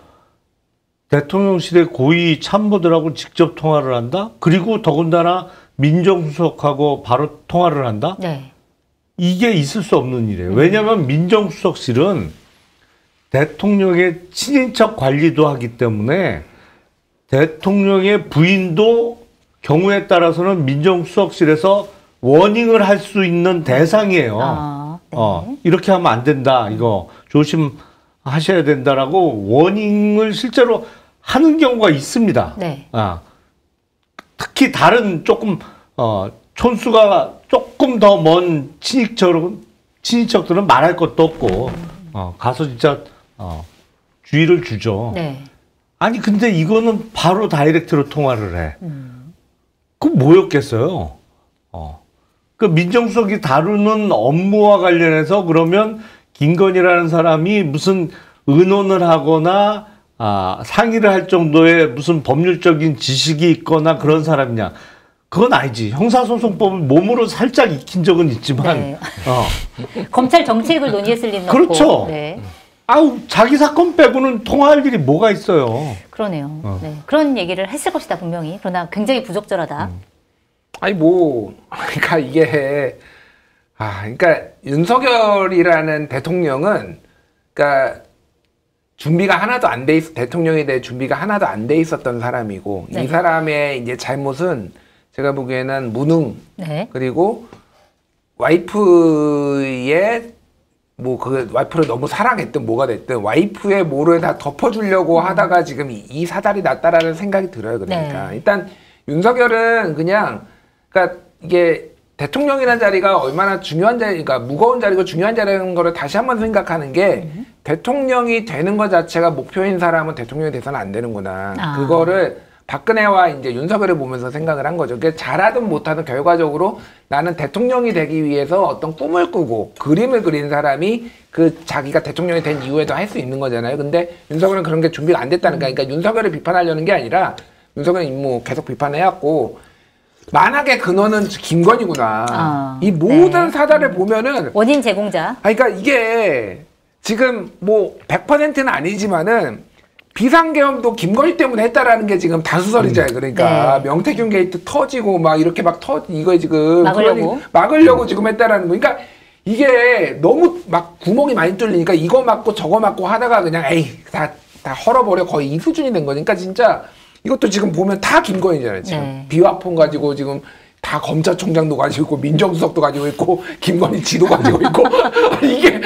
대통령실의 고위 참모들하고 직접 통화를 한다? 그리고 더군다나 민정수석하고 바로 통화를 한다? 네. 이게 있을 수 없는 일이에요. 왜냐하면 민정수석실은 대통령의 친인척 관리도 하기 때문에 대통령의 부인도 경우에 따라서는 민정수석실에서 워닝을 할 수 있는 대상이에요. 네. 이렇게 하면 안 된다. 이거 조심하셔야 된다라고 워닝을 실제로 하는 경우가 있습니다. 네. 특히 다른 조금 촌수가 조금 더 먼 친인척들은 말할 것도 없고 가서 진짜 주의를 주죠. 네. 아니 근데 이거는 바로 다이렉트로 통화를 해. 그럼 뭐였겠어요? 그 민정수석이 다루는 업무와 관련해서 그러면 김건희라는 사람이 무슨 의논을 하거나 상의를 할 정도의 무슨 법률적인 지식이 있거나 그런 사람이냐? 그건 아니지. 형사소송법을 몸으로 살짝 익힌 적은 있지만. 네. 검찰 정책을 논의했을 리는 그렇죠. 없고. 네. 자기 사건 빼고는 통화할 일이 뭐가 있어요. 그러네요. 네. 그런 얘기를 했을 것이다 분명히. 그러나 굉장히 부적절하다. 그러니까 이게 그러니까 윤석열이라는 대통령은 그러니까 준비가 하나도 안 돼 있, 대통령에 대해 준비가 하나도 안 돼 있었던 사람이고 네. 이 사람의 이제 잘못은 제가 보기에는 무능 네. 그리고 와이프의 뭐 그 와이프를 너무 사랑했든 뭐가 됐든 와이프의 뭐를 다 덮어주려고 하다가 지금 이 사달이 났다라는 생각이 들어요. 그러니까 일단 윤석열은 그냥 그러니까 이게 대통령이라는 자리가 얼마나 중요한 자리가 무거운 자리고 중요한 자리라는 거를 다시 한번 생각하는 게 대통령이 되는 것 자체가 목표인 사람은 대통령이 돼서는 안 되는구나. 그거를 박근혜와 이제 윤석열을 보면서 생각을 한 거죠. 그러니까 잘하든 못하든 결과적으로 나는 대통령이 되기 위해서 어떤 꿈을 꾸고 그림을 그린 사람이 그 자기가 대통령이 된 이후에도 할 수 있는 거잖아요. 근데 윤석열은 그런 게 준비가 안 됐다는 거야. 그러니까 윤석열을 비판하려는 게 아니라 윤석열은 임무 계속 비판해왔고 만약에 근원은 김건희구나. 이 모든 사달을 보면은 원인 제공자. 그러니까 이게 지금 뭐 100%는 아니지만은 비상계엄도 김건희 때문에 했다라는 게 지금 다수설이잖아요. 그러니까 명태균 게이트 터지고 막 이렇게 막 이거 지금 막으려고 지금 했다라는 거. 그러니까 이게 너무 막 구멍이 많이 뚫리니까 이거 맞고 저거 맞고 하다가 그냥 에이 다 헐어버려 거의 이 수준이 된 거니까 진짜 이것도 지금 보면 다 김건희잖아요. 지금 비화폰 가지고 지금 다 검찰총장도 가지고 있고 민정수석도 가지고 있고 김건희 지도 가지고 있고 이게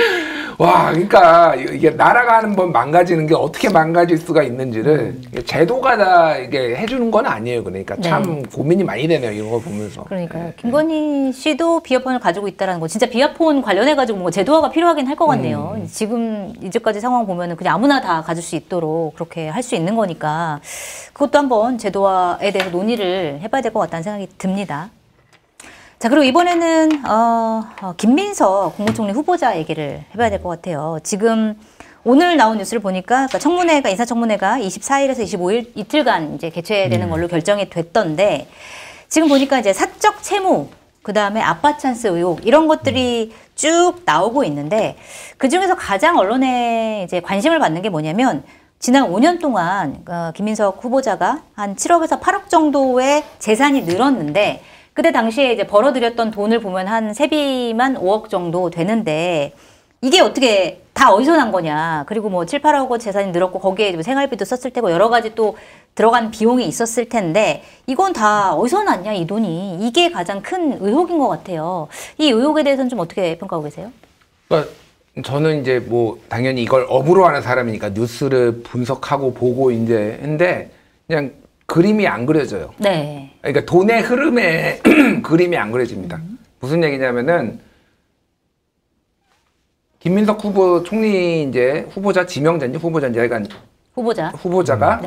와 그러니까 이게 나라가 한번 망가지는 게 어떻게 망가질 수가 있는지를 제도가 다 이게 해주는 건 아니에요. 그러니까 참 고민이 많이 되네요. 이런 거 보면서. 그러니까 김건희 씨도 비화폰을 가지고 있다라는 거 진짜 비화폰 관련해 가지고 뭐 제도화가 필요하긴 할 것 같네요. 지금 이제까지 상황 보면은 그냥 아무나 다 가질 수 있도록 그렇게 할 수 있는 거니까 그것도 한번 제도화에 대해서 논의를 해봐야 될 것 같다는 생각이 듭니다. 자, 그리고 이번에는 김민석 국무총리 후보자 얘기를 해봐야 될 것 같아요. 지금 오늘 나온 뉴스를 보니까 청문회가 인사청문회가 24일에서 25일 이틀간 이제 개최되는 걸로 결정이 됐던데 지금 보니까 이제 사적 채무 그다음에 아빠 찬스 의혹 이런 것들이 쭉 나오고 있는데 그중에서 가장 언론에 이제 관심을 받는 게 뭐냐면 지난 5년 동안 김민석 후보자가 한 7억에서 8억 정도의 재산이 늘었는데 그때 당시에 이제 벌어들였던 돈을 보면 한 세비만 5억 정도 되는데 이게 어떻게 다 어디서 난 거냐. 그리고 뭐 7, 8억 원 재산이 늘었고 거기에 뭐 생활비도 썼을 테고 여러 가지 또 들어간 비용이 있었을 텐데 이건 다 어디서 났냐 이 돈이. 이게 가장 큰 의혹인 것 같아요. 이 의혹에 대해서는 좀 어떻게 평가하고 계세요? 그러니까 저는 이제 뭐 당연히 이걸 업으로 하는 사람이니까 뉴스를 분석하고 보고 이제 했는데 그냥 그림이 안 그려져요. 네. 그러니까 돈의 흐름에 그림이 안 그려집니다. 무슨 얘기냐면은 김민석 후보 총리 이제 후보자 지명자인지 후보자인지 약간 후보자가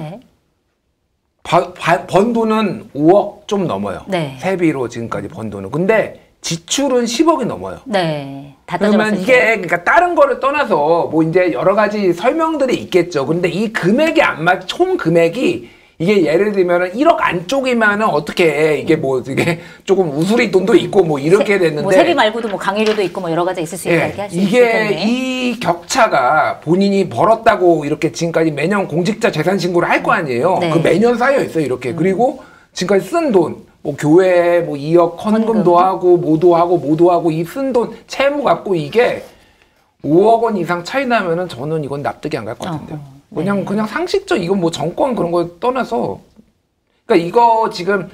번 돈은 5억 좀 넘어요. 세비로 지금까지 번 돈은. 근데 지출은 10억이 넘어요. 네. 다 그러면 이게 그러니까 다른 거를 떠나서 뭐 이제 여러 가지 설명들이 있겠죠. 근데 이 금액이 안 맞, 총 금액이 이게 예를 들면은 1억 안쪽이면은 어떻게 해. 이게 뭐 이게 조금 우수리 돈도 있고 뭐 이렇게 됐는데 뭐 세비 말고도 뭐 강의료도 있고 뭐 여러 가지 있을 수 있다 이렇게 할 수 있을 텐데 이게 이 격차가 본인이 벌었다고 이렇게 지금까지 매년 공직자 재산 신고를 할 거 아니에요. 그 매년 쌓여 있어요 이렇게. 그리고 지금까지 쓴 돈 뭐 교회 뭐 2억 헌금도 하고 모도 하고 이 쓴 돈 채무 갖고 이게 5억 원 이상 차이 나면은 저는 이건 납득이 안 갈 것 같은데요. 그냥 상식적 이건 뭐 정권 그런 거 떠나서 그러니까 이거 지금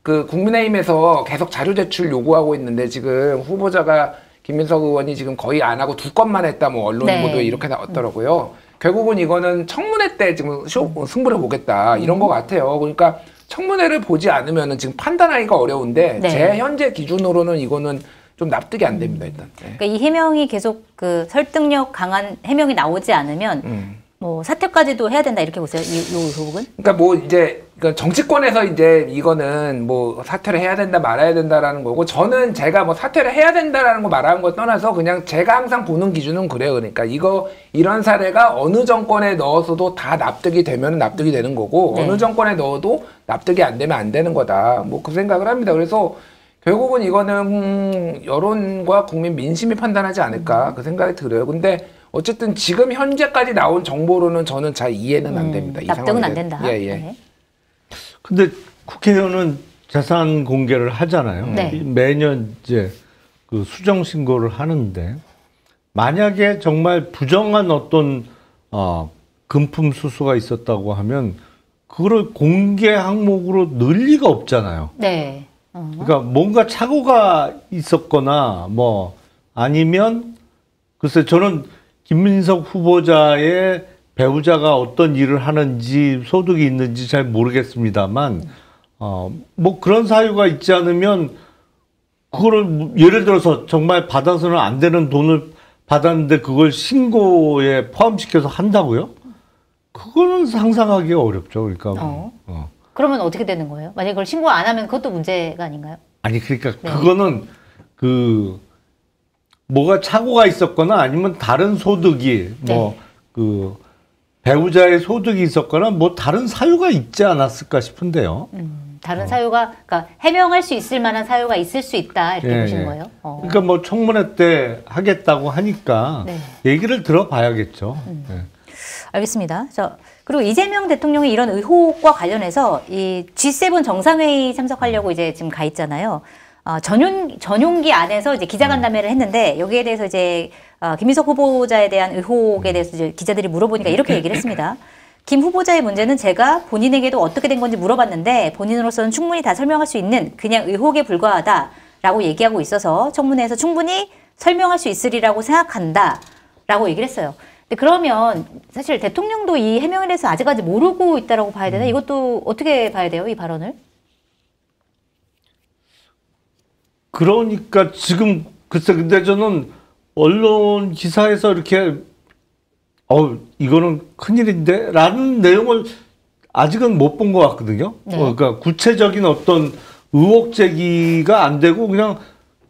그 국민의힘에서 계속 자료 제출 요구하고 있는데 지금 후보자가 김민석 의원이 지금 거의 안 하고 2건만 했다 뭐 언론 보도에 이렇게 나왔더라고요. 결국은 이거는 청문회 때 지금 승부를 보겠다 이런 것 같아요. 그러니까 청문회를 보지 않으면은 지금 판단하기가 어려운데 제 현재 기준으로는 이거는 좀 납득이 안 됩니다 일단. 그러니까 이 해명이 계속 그 설득력 강한 해명이 나오지 않으면. 뭐 사퇴까지도 해야 된다 이렇게 보세요. 이 의혹은? 그러니까 뭐 이제 정치권에서 이제 이거는 뭐 사퇴를 해야 된다 말아야 된다라는 거고 저는 제가 뭐 사퇴를 해야 된다라는 거 말하는 거 떠나서 그냥 제가 항상 보는 기준은 그래요. 그러니까 이런 사례가 어느 정권에 넣어서도 다 납득이 되면 납득이 되는 거고 어느 정권에 넣어도 납득이 안 되면 안 되는 거다. 뭐 그 생각을 합니다. 그래서 결국은 이거는 여론과 국민 민심이 판단하지 않을까 그 생각이 들어요. 근데 어쨌든 지금 현재까지 나온 정보로는 저는 잘 이해는 안 됩니다. 납득은 안 된다. 예. 근데 국회의원은 재산 공개를 하잖아요. 매년 이제 그 수정 신고를 하는데 만약에 정말 부정한 어떤 금품 수수가 있었다고 하면 그거를 공개 항목으로 넣을 리가 없잖아요. 네. 그러니까 뭔가 착오가 있었거나 뭐 아니면 글쎄 저는 김민석 후보자의 배우자가 어떤 일을 하는지 소득이 있는지 잘 모르겠습니다만 뭐 그런 사유가 있지 않으면 그거를 예를 들어서 정말 받아서는 안 되는 돈을 받았는데 그걸 신고에 포함시켜서 한다고요? 그거는 상상하기가 어렵죠. 그러니까 그러면 어떻게 되는 거예요? 만약에 그걸 신고 안 하면 그것도 문제가 아닌가요? 아니 그러니까 그거는 뭐가 착오가 있었거나 아니면 다른 소득이 배우자의 소득이 있었거나 뭐 다른 사유가 있지 않았을까 싶은데요. 다른 사유가, 그러니까 해명할 수 있을 만한 사유가 있을 수 있다 이렇게 보시는 거예요? 그러니까 뭐 청문회 때 하겠다고 하니까 얘기를 들어봐야겠죠. 알겠습니다. 그리고 이재명 대통령이 이런 의혹과 관련해서 이 G7 정상회의 참석하려고 이제 지금 가 있잖아요. 전용기 안에서 이제 기자간담회를 했는데 여기에 대해서 이제 김민석 후보자에 대한 의혹에 대해서 이제 기자들이 물어보니까 이렇게 얘기를 했습니다. 김 후보자의 문제는 제가 본인에게도 어떻게 된 건지 물어봤는데 본인으로서는 충분히 다 설명할 수 있는 그냥 의혹에 불과하다라고 얘기하고 있어서 청문회에서 충분히 설명할 수 있으리라고 생각한다라고 얘기를 했어요. 근데 그러면 사실 대통령도 이 해명에 대해서 아직까지 모르고 있다라고 봐야 되나? 이것도 어떻게 봐야 돼요, 이 발언을? 그러니까 지금 글쎄 근데 저는 언론 기사에서 이렇게 이거는 큰일인데? 라는 내용을 아직은 못 본 것 같거든요. 그러니까 구체적인 어떤 의혹 제기가 안 되고 그냥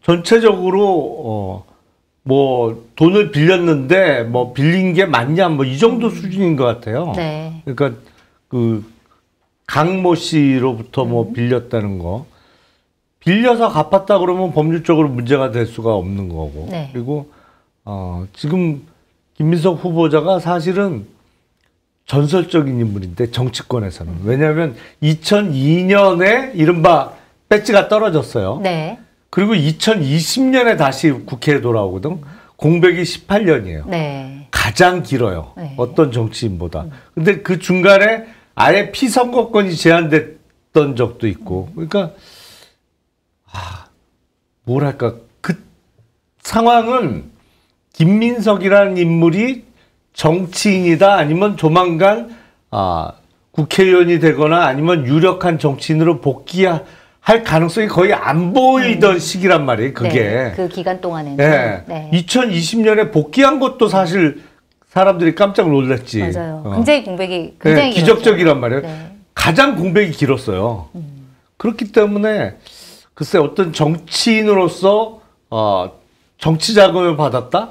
전체적으로 뭐 돈을 빌렸는데 뭐 빌린 게 맞냐 뭐 이 정도 수준인 것 같아요. 그러니까 강모 씨로부터 뭐 빌렸다는 거. 빌려서 갚았다 그러면 법률적으로 문제가 될 수가 없는 거고. 그리고 지금 김민석 후보자가 사실은 전설적인 인물인데 정치권에서는. 왜냐하면 2002년에 이른바 배지가 떨어졌어요. 그리고 2020년에 다시 국회에 돌아오거든. 공백이 18년이에요. 가장 길어요. 어떤 정치인보다. 근데 그 중간에 아예 피선거권이 제한됐던 적도 있고. 그러니까 뭐랄까 그 상황은 김민석이라는 인물이 정치인이다 아니면 조만간 국회의원이 되거나 아니면 유력한 정치인으로 복귀할 가능성이 거의 안 보이던 시기란 말이에요. 그게. 그 기간 동안에는. 2020년에 복귀한 것도 사실 사람들이 깜짝 놀랐지. 맞아요. 굉장히 공백이 굉장히 기적적이란 말이에요. 가장 공백이 길었어요. 그렇기 때문에 글쎄 어떤 정치인으로서 정치 자금을 받았다?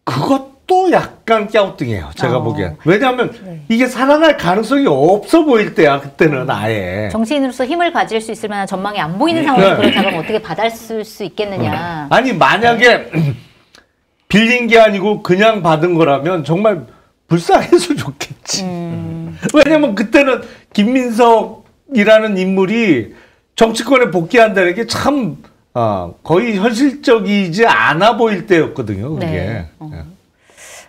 그것도 약간 갸우뚱해요. 제가 보기엔. 왜냐하면 이게 살아날 가능성이 없어 보일 때야. 그때는 아예. 정치인으로서 힘을 가질 수 있을 만한 전망이 안 보이는 상황에서 그런 자금을 어떻게 받았을 수 있겠느냐. 아니 만약에 빌린 게 아니고 그냥 받은 거라면 정말 불쌍해서 좋겠지. 왜냐면 그때는 김민석이라는 인물이 정치권에 복귀한다는 게 참 거의 현실적이지 않아 보일 때였거든요. 그게.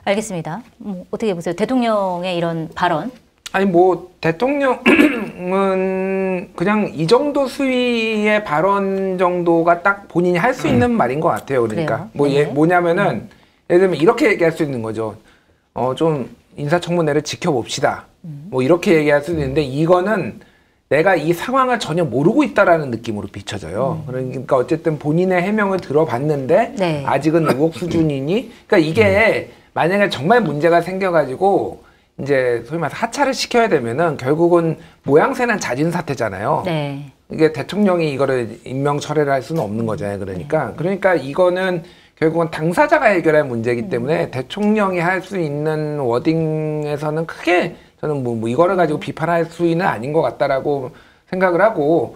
알겠습니다. 어떻게 보세요? 대통령의 이런 발언. 아니 뭐 대통령은 그냥 이 정도 수위의 발언 정도가 딱 본인이 할 수 있는 말인 것 같아요. 그러니까 뭐냐면은 예를 들면 이렇게 얘기할 수 있는 거죠. 좀 인사청문회를 지켜봅시다. 뭐 이렇게 얘기할 수도 있는데 이거는 내가 이 상황을 전혀 모르고 있다라는 느낌으로 비춰져요. 그러니까 어쨌든 본인의 해명을 들어봤는데 아직은 의혹 수준이니, 그러니까 이게 만약에 정말 문제가 생겨가지고 이제 소위 말해서 하차를 시켜야 되면은 결국은 모양새는 잦은 사태잖아요. 이게 대통령이 이거를 임명 철회를 할 수는 없는 거잖아요. 그러니까 이거는 결국은 당사자가 해결할 문제이기 때문에 대통령이 할 수 있는 워딩에서는 크게 저는 뭐 이거를 가지고 비판할 수위는 아닌 것 같다라고 생각을 하고,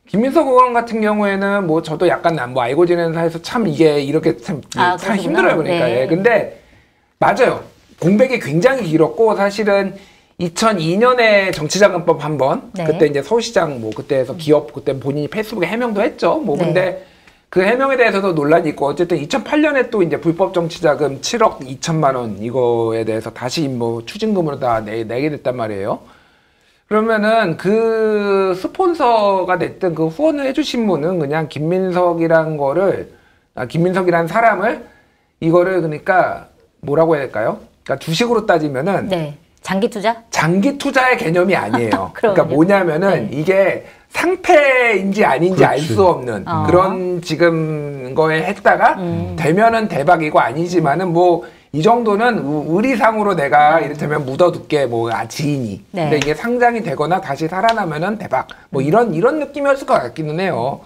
김민석 의원 같은 경우에는 뭐 저도 약간 뭐 알고 지내는 사이에서 참 이게 이렇게 참 힘들어요. 그러니까. 근데 맞아요. 공백이 굉장히 길었고 사실은 2002년에 정치자금법 한번 그때 이제 서울시장 뭐 그때에서 기업 그때 본인이 페이스북에 해명도 했죠. 뭐 근데 그 해명에 대해서도 논란이 있고 어쨌든 2008년에 또 이제 불법 정치자금 7억 2천만 원 이거에 대해서 다시 뭐 추징금으로 다 내게 됐단 말이에요. 그러면은 그 스폰서가 됐든 그 후원을 해주신 분은 그냥 김민석이라는 사람을 이거를 그러니까 뭐라고 해야 될까요? 그러니까 주식으로 따지면은 네. 장기 투자? 장기 투자의 개념이 아니에요. 그러니까 뭐냐면은 이게 상패인지 아닌지 알 수 없는 그런 지금 거에 했다가 되면은 대박이고 아니지만은 뭐 이 정도는 의리상으로 내가 이를테면 묻어둘게 뭐 지인이. 근데 이게 상장이 되거나 다시 살아나면은 대박. 뭐 이런 느낌이었을 것 같기는 해요.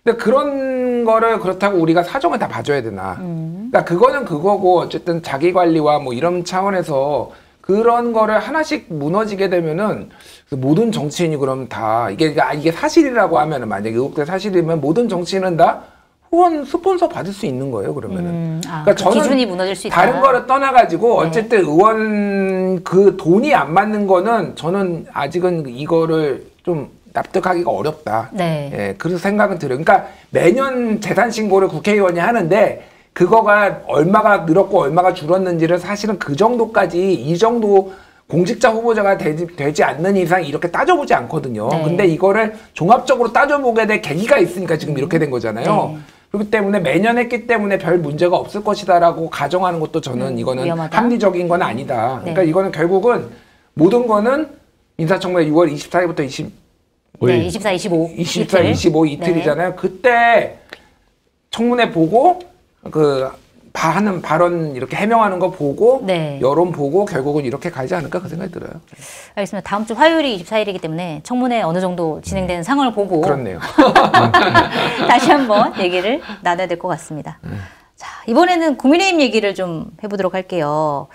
근데 그런 거를 그렇다고 우리가 사정을 다 봐줘야 되나. 그러니까 그거는 그거고 어쨌든 자기 관리와 뭐 이런 차원에서 그런 거를 하나씩 무너지게 되면은 모든 정치인이 그럼 다 이게 사실이라고 하면은 만약에 의혹대 사실이면 모든 정치인은 다 후원 스폰서 받을 수 있는 거예요. 그러면은 그러니까 저는 기준이 무너질 수 있다. 다른 거를 떠나가지고 어쨌든 의원 그 돈이 안 맞는 거는 저는 아직은 이거를 좀 납득하기가 어렵다. 예, 그런 생각은 들어요. 그러니까 매년 재산 신고를 국회의원이 하는데 그거가 얼마가 늘었고 얼마가 줄었는지를 사실은 그 정도까지 이 정도 공직자 후보자가 되지 않는 이상 이렇게 따져보지 않거든요. 근데 이거를 종합적으로 따져보게 될 계기가 있으니까 지금 이렇게 된 거잖아요. 그렇기 때문에 매년 했기 때문에 별 문제가 없을 것이다라고 가정하는 것도 저는 이거는 위험하다? 합리적인 건 아니다. 그러니까 이거는 결국은 모든 거는 인사청문회 6월 24일부터 24, 25 24, 25 이틀이잖아요. 그때 청문회 보고 하는 발언 이렇게 해명하는 거 보고 여론 보고 결국은 이렇게 가지 않을까 그 생각이 들어요. 알겠습니다. 다음 주 화요일이 24일이기 때문에 청문회 어느 정도 진행되는 상황을 보고 그렇네요. 다시 한번 얘기를 나눠야 될 것 같습니다. 자, 이번에는 국민의힘 얘기를 좀 해보도록 할게요.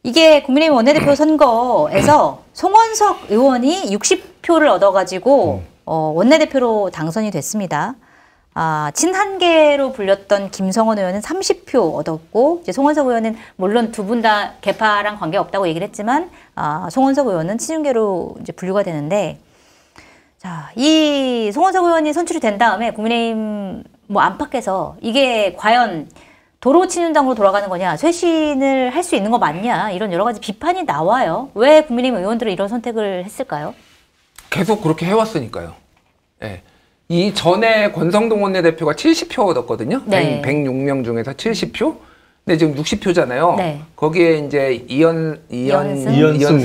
이게 국민의힘 원내대표 선거에서 송원석 의원이 60표를 얻어가지고 원내대표로 당선이 됐습니다. 친한계로 불렸던 김성원 의원은 30표 얻었고, 이제 송원석 의원은 물론 두 분 다 개파랑 관계없다고 얘기를 했지만, 송원석 의원은 친윤계로 이제 분류가 되는데, 자, 이 송원석 의원이 선출이 된 다음에 국민의힘 뭐 안팎에서 이게 과연 도로 친윤당으로 돌아가는 거냐, 쇄신을 할 수 있는 거 맞냐, 이런 여러 가지 비판이 나와요. 왜 국민의힘 의원들은 이런 선택을 했을까요? 계속 그렇게 해왔으니까요. 네. 이 전에 권성동 원내대표가 70표 얻었거든요. 106명 중에서 70표. 근데 지금 60표잖아요. 거기에 이제 이현승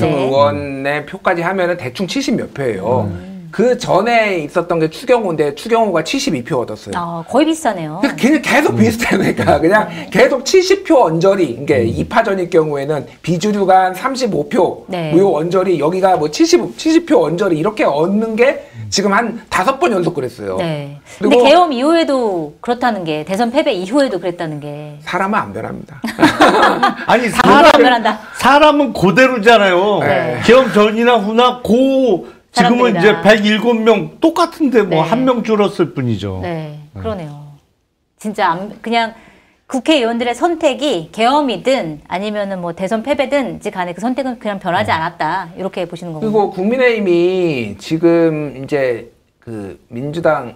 의원의 표까지 하면은 대충 70몇 표예요. 그 전에 있었던 게 추경호인데 추경호가 72표 얻었어요. 거의 비슷하네요. 그냥 계속 비슷해요. 그러니까 그냥 계속 70표 언저리. 그러니까 2파전일 경우에는 비주류가 한 35표, 무효 언저리 여기가 뭐 70표 언저리 이렇게 얻는 게 지금 한 5번 연속 그랬어요. 근데 계엄 이후에도 그렇다는 게 대선 패배 이후에도 그랬다는 게 사람은 안 변합니다. 아니 사람은 그대로잖아요. 계엄 전이나 후나 지금은 이제 107명 똑같은데 뭐 한 명 줄었을 뿐이죠. 그러네요. 진짜 그냥 국회의원들의 선택이 계엄이든 아니면은 뭐 대선 패배든 간에 그 선택은 그냥 변하지 않았다. 이렇게 보시는 거군요. 그리고 국민의힘이 지금 이제 그 민주당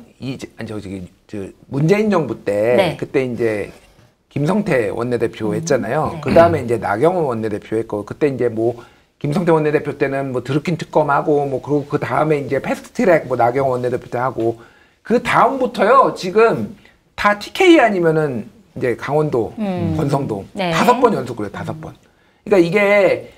문재인 정부 때 그때 이제 김성태 원내대표 했잖아요. 그 다음에 이제 나경원 원내대표 했고 그때 이제 뭐 김성태 원내대표 때는 뭐 드루킹 특검하고 뭐 그리고 그 다음에 이제 패스트트랙 뭐 나경원 원내대표 때 하고 그 다음부터요 지금 다 TK 아니면은 이제 강원도 권성동 5번 연속 그래요. 5번. 그러니까 이게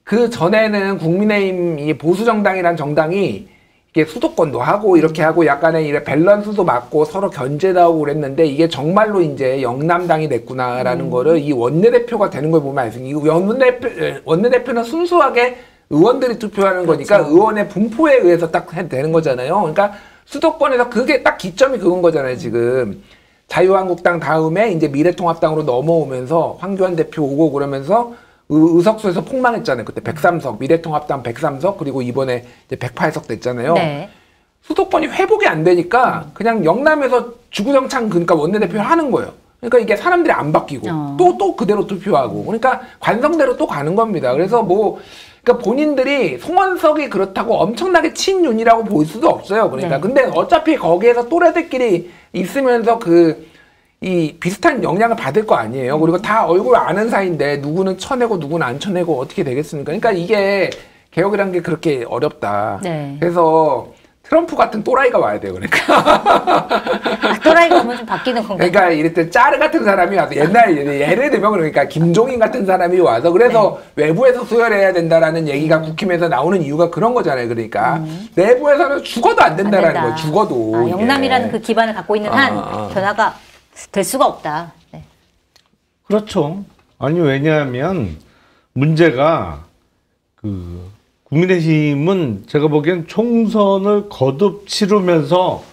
그 전에는 국민의힘 이 보수 정당이란 정당이 이게 수도권도 하고 이렇게 하고 약간의 이래 밸런스도 맞고 서로 견제도 하고 그랬는데 이게 정말로 이제 영남당이 됐구나라는 거를 이 원내대표가 되는 걸 보면 알겠습니다. 이 원내대표는 순수하게 의원들이 투표하는 거니까 의원의 분포에 의해서 딱 되는 거잖아요. 그러니까 수도권에서 그게 딱 기점이 그건 거잖아요, 지금. 자유한국당 다음에 이제 미래통합당으로 넘어오면서 황교안 대표 오고 그러면서 의석수에서 폭망했잖아요. 그때 103석, 미래통합당 103석, 그리고 이번에 이제 108석 됐잖아요. 수도권이 회복이 안 되니까 그냥 영남에서 주구장창 그러니까 원내대표를 하는 거예요. 그러니까 이게 사람들이 안 바뀌고 또 그대로 투표하고 그러니까 관성대로 또 가는 겁니다. 그래서 뭐 그러니까 본인들이 송원석이 그렇다고 엄청나게 친윤이라고 볼 수도 없어요. 그러니까 근데 어차피 거기에서 또래들끼리 있으면서 이 비슷한 영향을 받을 거 아니에요. 그리고 다 얼굴 아는 사이인데 누구는 쳐내고 누구는 안 쳐내고 어떻게 되겠습니까? 그러니까 이게 개혁이란 게 그렇게 어렵다. 그래서 트럼프 같은 또라이가 와야 돼요. 그러니까. 또라이가 오면 좀 바뀌는 건가요? 그러니까 이랬더니 짜르 같은 사람이 와서 옛날에 예를 들면 그러니까 김종인 같은 사람이 와서 그래서 외부에서 수혈해야 된다라는 얘기가 국힘에서 나오는 이유가 그런 거잖아요. 그러니까 내부에서는 죽어도 안 된다라는 거예요. 죽어도. 영남이라는 그 기반을 갖고 있는 한 변화가 될 수가 없다. 네. 그렇죠. 아니 왜냐하면 문제가 국민의힘은 제가 보기엔 총선을 거듭 치르면서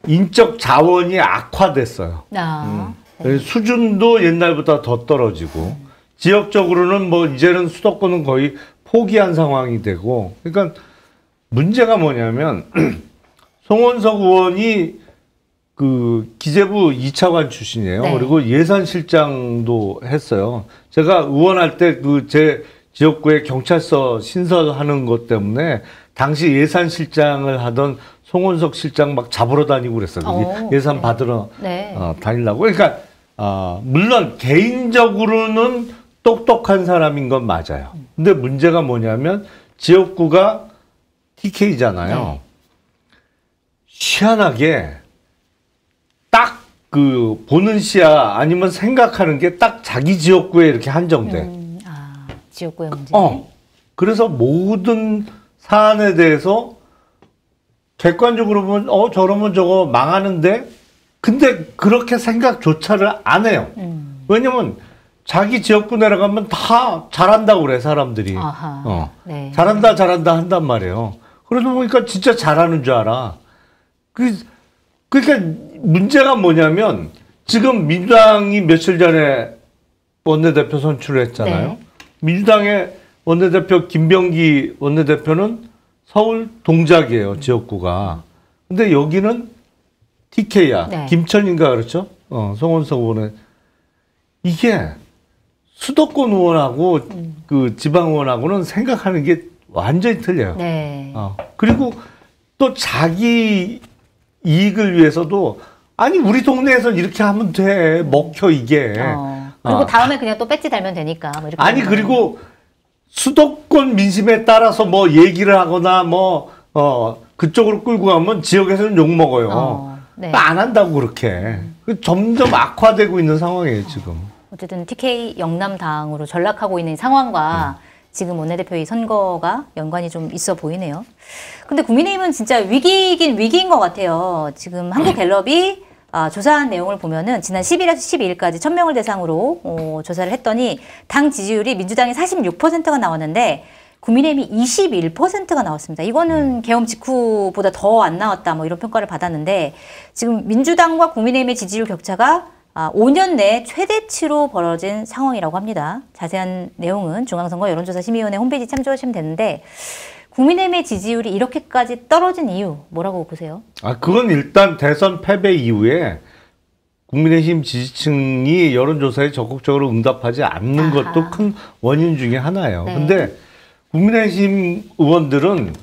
인적 자원이 악화됐어요. 네. 수준도 옛날보다 더 떨어지고 지역적으로는 뭐 이제는 수도권은 거의 포기한 상황이 되고 그러니까 문제가 뭐냐면 송원석 의원이 기재부 2차관 출신이에요. 네. 그리고 예산실장도 했어요. 제가 의원할 때 제 지역구에 경찰서 신설하는 것 때문에 당시 예산실장을 하던 송원석 실장 막 잡으러 다니고 그랬어요. 예산 네. 받으러 다니려고. 그러니까 물론 개인적으로는 똑똑한 사람인 건 맞아요. 근데 문제가 뭐냐면 지역구가 TK잖아요. 네. 희한하게 딱 보는 시야 아니면 생각하는 게 딱 자기 지역구에 이렇게 한정돼. 지역구의 문제. 그래서 모든 사안에 대해서 객관적으로 보면 저러면 저거 망하는데 근데 그렇게 생각조차를 안 해요. 왜냐면 자기 지역구 내려가면 다 잘한다고 그래 사람들이. 네. 잘한다 한단 말이에요. 그러다 보니까 진짜 잘하는 줄 알아. 그러니까 문제가 뭐냐면 지금 민주당이 며칠 전에 원내대표 선출을 했잖아요. 네. 민주당의 원내대표 김병기 원내대표는 서울 동작이에요. 지역구가. 근데 여기는 TK야. 네. 김천인가 그렇죠? 송원석 의원은. 이게 수도권 의원하고 지방 의원하고는 생각하는 게 완전히 틀려요. 네. 그리고 또 자기 이익을 위해서도 아니 우리 동네에서 이렇게 하면 돼. 먹혀 이게. 그리고 다음에 그냥 또 배지 달면 되니까. 뭐 이렇게 아니 그리고 수도권 민심에 따라서 뭐 얘기를 하거나 뭐 그쪽으로 끌고 가면 지역에서는 욕 먹어요. 네. 안 한다고 그렇게. 점점 악화되고 있는 상황이에요 지금. 어쨌든 TK 영남당으로 전락하고 있는 상황과 지금 원내대표의 선거가 연관이 좀 있어 보이네요. 근데 국민의힘은 진짜 위기이긴 위기인 것 같아요. 지금 한국갤럽이 조사한 내용을 보면은 지난 10일에서 12일까지 1000명을 대상으로 조사를 했더니 당 지지율이 민주당이 46%가 나왔는데 국민의힘이 21%가 나왔습니다. 이거는 계엄 직후보다 더 안 나왔다 뭐 이런 평가를 받았는데 지금 민주당과 국민의힘의 지지율 격차가 5년 내 최대치로 벌어진 상황이라고 합니다. 자세한 내용은 중앙선거 여론조사심의위원회 홈페이지 참조하시면 되는데 국민의힘의 지지율이 이렇게까지 떨어진 이유 뭐라고 보세요? 그건 일단 대선 패배 이후에 국민의힘 지지층이 여론조사에 적극적으로 응답하지 않는 것도 큰 원인 중에 하나예요. 네. 근데 국민의힘 의원들은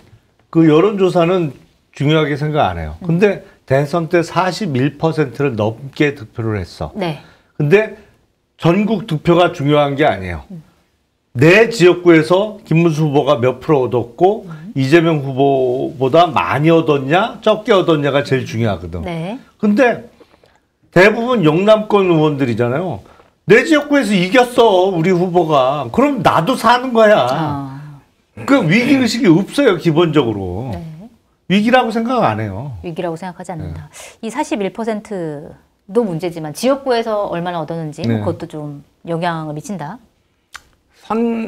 그 여론조사는 중요하게 생각 안 해요. 근데 대선 때 41%를 넘게 득표를 했어. 네. 근데 전국 득표가 중요한 게 아니에요. 내 지역구에서 김문수 후보가 몇 프로 얻었고 이재명 후보보다 많이 얻었냐 적게 얻었냐가 제일 중요하거든. 네. 근데 대부분 영남권 의원들이잖아요. 내 지역구에서 이겼어 우리 후보가. 그럼 나도 사는 거야. 그 위기의식이 없어요 기본적으로. 네. 위기라고 생각 안 해요. 위기라고 생각하지 않는다. 네. 이 41%도 문제지만 지역구에서 얼마나 얻었는지 네. 그것도 좀 영향을 미친다.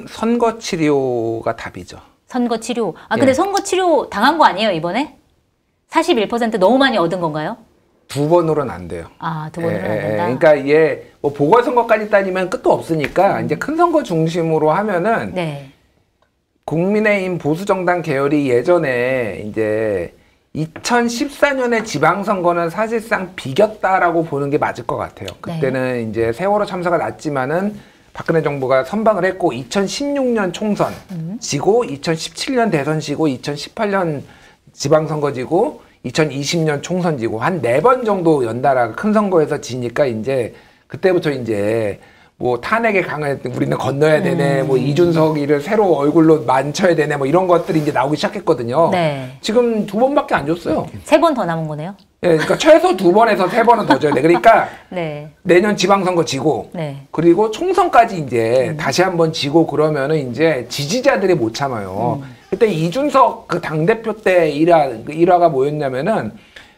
선거 치료가 답이죠. 선거 치료. 근데 선거 치료 당한 거 아니에요 이번에? 41% 너무 많이 얻은 건가요? 2번으로는 안 돼요. 2번으로는 안 된다. 그러니까 이게 뭐 보궐선거까지 따지면 끝도 없으니까 이제 큰 선거 중심으로 하면은 네. 국민의힘 보수정당 계열이 예전에 이제 2014년에 지방선거는 사실상 비겼다라고 보는 게 맞을 것 같아요. 그때는 네. 이제 세월호 참사가 났지만은 박근혜 정부가 선방을 했고 2016년 총선 지고 2017년 대선 지고 2018년 지방선거 지고 2020년 총선 지고 한 4번 정도 연달아 큰 선거에서 지니까 이제 그때부터 이제 뭐 탄핵에 강한 우리는 건너야 되네, 뭐 이준석이를 새로 얼굴로 만쳐야 되네, 뭐 이런 것들이 이제 나오기 시작했거든요. 네. 지금 2번밖에 안 줬어요. 3번 더 남은 거네요. 예, 그러니까 최소 2번에서 3번은 더 줘야 돼. 그러니까 네. 내년 지방선거 지고, 네. 그리고 총선까지 이제 다시 한번 지고 그러면은 이제 지지자들이 못 참아요. 그때 이준석 그 당대표 때 일화가 뭐였냐면은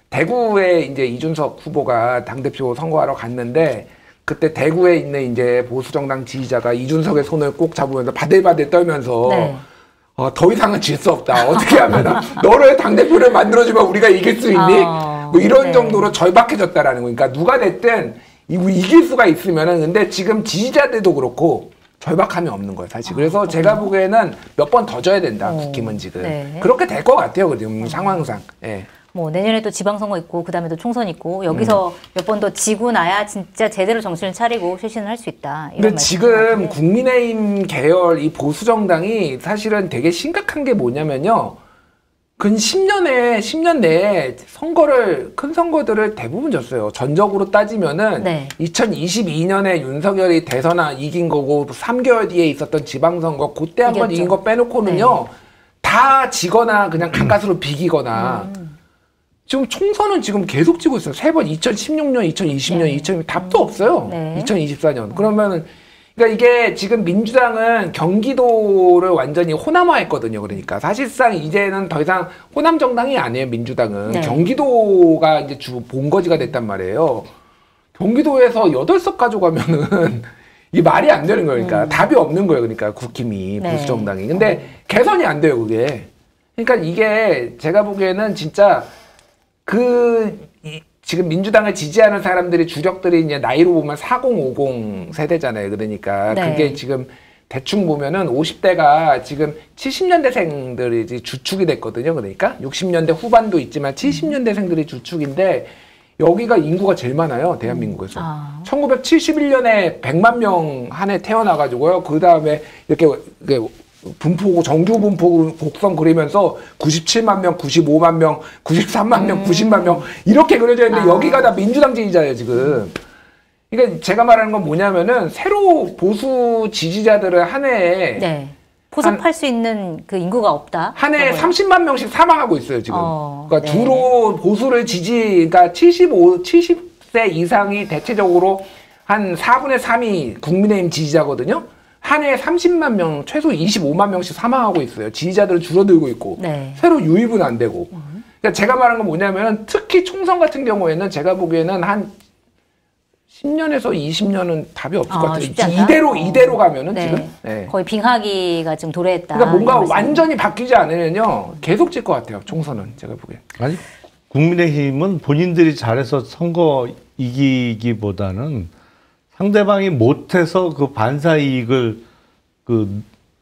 대구에 이제 이준석 후보가 당대표 선거하러 갔는데 그때 대구에 있는 이제 보수정당 지지자가 이준석의 손을 꼭 잡으면서 바들바들 떨면서 네. 더 이상은 질 수 없다. 어떻게 하면 너를 당대표를 만들어주면 우리가 이길 수 있니? 뭐 이런 네. 정도로 절박해졌다라는 거니까 누가 됐든 이길 수가 있으면은 근데 지금 지지자들도 그렇고 절박함이 없는 거예요, 사실. 그래서 제가 보기에는 몇 번 더 줘야 된다, 국힘은 지금. 네. 그렇게 될 것 같아요, 지금 상황상. 예. 뭐 내년에 또 지방선거 있고 그다음에 또 총선 있고 여기서 몇 번 더 지고 나야 진짜 제대로 정신을 차리고 실신을 할 수 있다. 근데 지금 국민의힘 계열 이 보수 정당이 사실은 되게 심각한 게 뭐냐면요. 근 10년 내에 큰 선거들을 대부분 졌어요. 전적으로 따지면은 네. 2022년에 윤석열이 대선아 이긴 거고 3개월 뒤에 있었던 지방선거 그때 한번 이긴 거 빼놓고는요. 네. 다 지거나 그냥 가까스로 비기거나 지금 총선은 지금 계속 지고 있어요. 3번 2016년, 2020년, 네. 2020년 답도 없어요. 네. 2024년. 그러면은 그러니까 이게 지금 민주당은 경기도를 완전히 호남화했거든요. 그러니까 사실상 이제는 더 이상 호남 정당이 아니에요. 민주당은 네. 경기도가 이제 주 본거지가 됐단 말이에요. 경기도에서 8석 가져가면은 이게 말이 안 되는 거니까 답이 없는 거예요. 그러니까 국힘이 네. 보수 정당이. 근데 개선이 안 돼요. 그게. 그러니까 이게 제가 보기에는 진짜 지금 민주당을 지지하는 사람들이 주력들이 이제 나이로 보면 4050 세대잖아요. 그러니까 네. 그게 지금 대충 보면은 50대가 지금 70년대생들이 이제 주축이 됐거든요. 그러니까 60년대 후반도 있지만 70년대생들이 주축인데 여기가 인구가 제일 많아요. 대한민국에서. 1971년에 100만 명 한 해 태어나가지고요. 그 다음에 이렇게 분포고 정규 분포 곡선 그리면서 97만 명, 95만 명, 93만 명, 90만 명 이렇게 그려져 있는데 여기가 다 민주당 지지자예요 지금. 그러니까 제가 말하는 건 뭐냐면은 새로 보수 지지자들을 한 해에 네. 포섭할 수 있는 그 인구가 없다. 한 해에 30만 명씩 사망하고 있어요 지금. 그러니까 네. 주로 보수를 그러니까 70세 이상이 대체적으로 한 4분의 3이 국민의힘 지지자거든요. 한 해에 30만 명, 최소 25만 명씩 사망하고 있어요. 지지자들은 줄어들고 있고 네. 새로 유입은 안 되고. 그러니까 제가 말한 건 뭐냐면 특히 총선 같은 경우에는 제가 보기에는 한 10년에서 20년은 답이 없을 것 같아요. 이대로 가면은 네. 지금 네. 거의 빙하기가 지금 도래했다. 그러니까 뭔가 완전히 바뀌지 않으면요 계속 질 것 같아요. 총선은 제가 보기엔. 아니 국민의힘은 본인들이 잘해서 선거 이기기보다는 상대방이 못해서 그 반사 이익을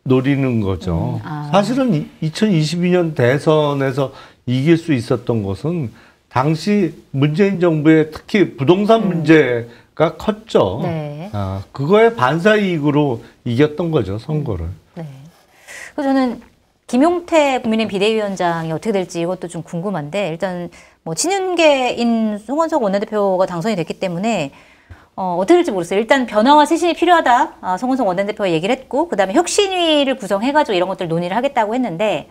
노리는 거죠. 사실은 2022년 대선에서 이길 수 있었던 것은 당시 문재인 정부의 특히 부동산 문제가 컸죠. 네. 그거에 반사 이익으로 이겼던 거죠, 선거를. 네. 그래서 저는 김용태 국민의힘 비대위원장이 어떻게 될지 이것도 좀 궁금한데 일단 뭐 친윤계인 송원석 원내대표가 당선이 됐기 때문에 어떻게 될지 모르겠어요. 일단 변화와 쇄신이 필요하다. 송원석 원내대표가 얘기를 했고 그다음에 혁신위를 구성해가지고 이런 것들 논의를 하겠다고 했는데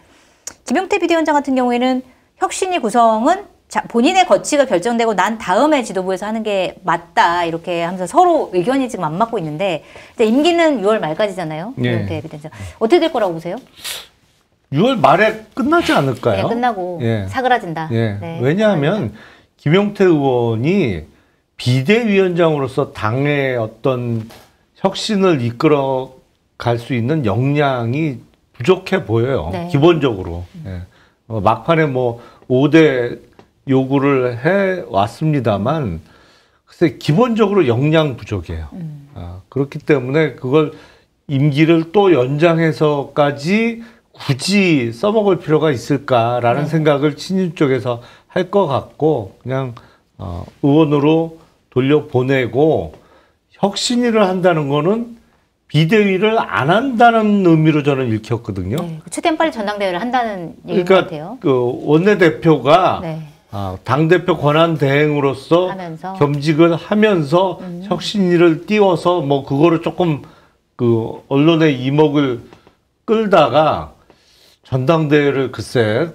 김용태 비대위원장 같은 경우에는 혁신위 구성은 본인의 거취가 결정되고 난 다음에 지도부에서 하는 게 맞다. 이렇게 하면서 서로 의견이 지금 안 맞고 있는데 임기는 6월 말까지잖아요. 김용태 비대위원장. 어떻게 될 거라고 보세요? 6월 말에 끝나지 않을까요? 네, 끝나고 사그라진다. 네, 왜냐하면 김용태 의원이 비대위원장으로서 당의 어떤 혁신을 이끌어 갈 수 있는 역량이 부족해 보여요. 네. 기본적으로. 막판에 뭐 5대 요구를 해 왔습니다만 글쎄 기본적으로 역량 부족해요. 그렇기 때문에 그걸 임기를 또 연장해서까지 굳이 써먹을 필요가 있을까라는 생각을 친윤 쪽에서 할 것 같고 그냥 의원으로 돌려보내고 혁신위를 한다는 거는 비대위를 안 한다는 의미로 저는 읽혔거든요. 네, 최대한 빨리 전당대회를 한다는 얘기인 것 같아요. 그 원내대표가 당대표 권한 대행으로서 겸직을 하면서 혁신위를 띄워서 뭐 그거를 조금 그 언론의 이목을 끌다가 전당대회를 글쎄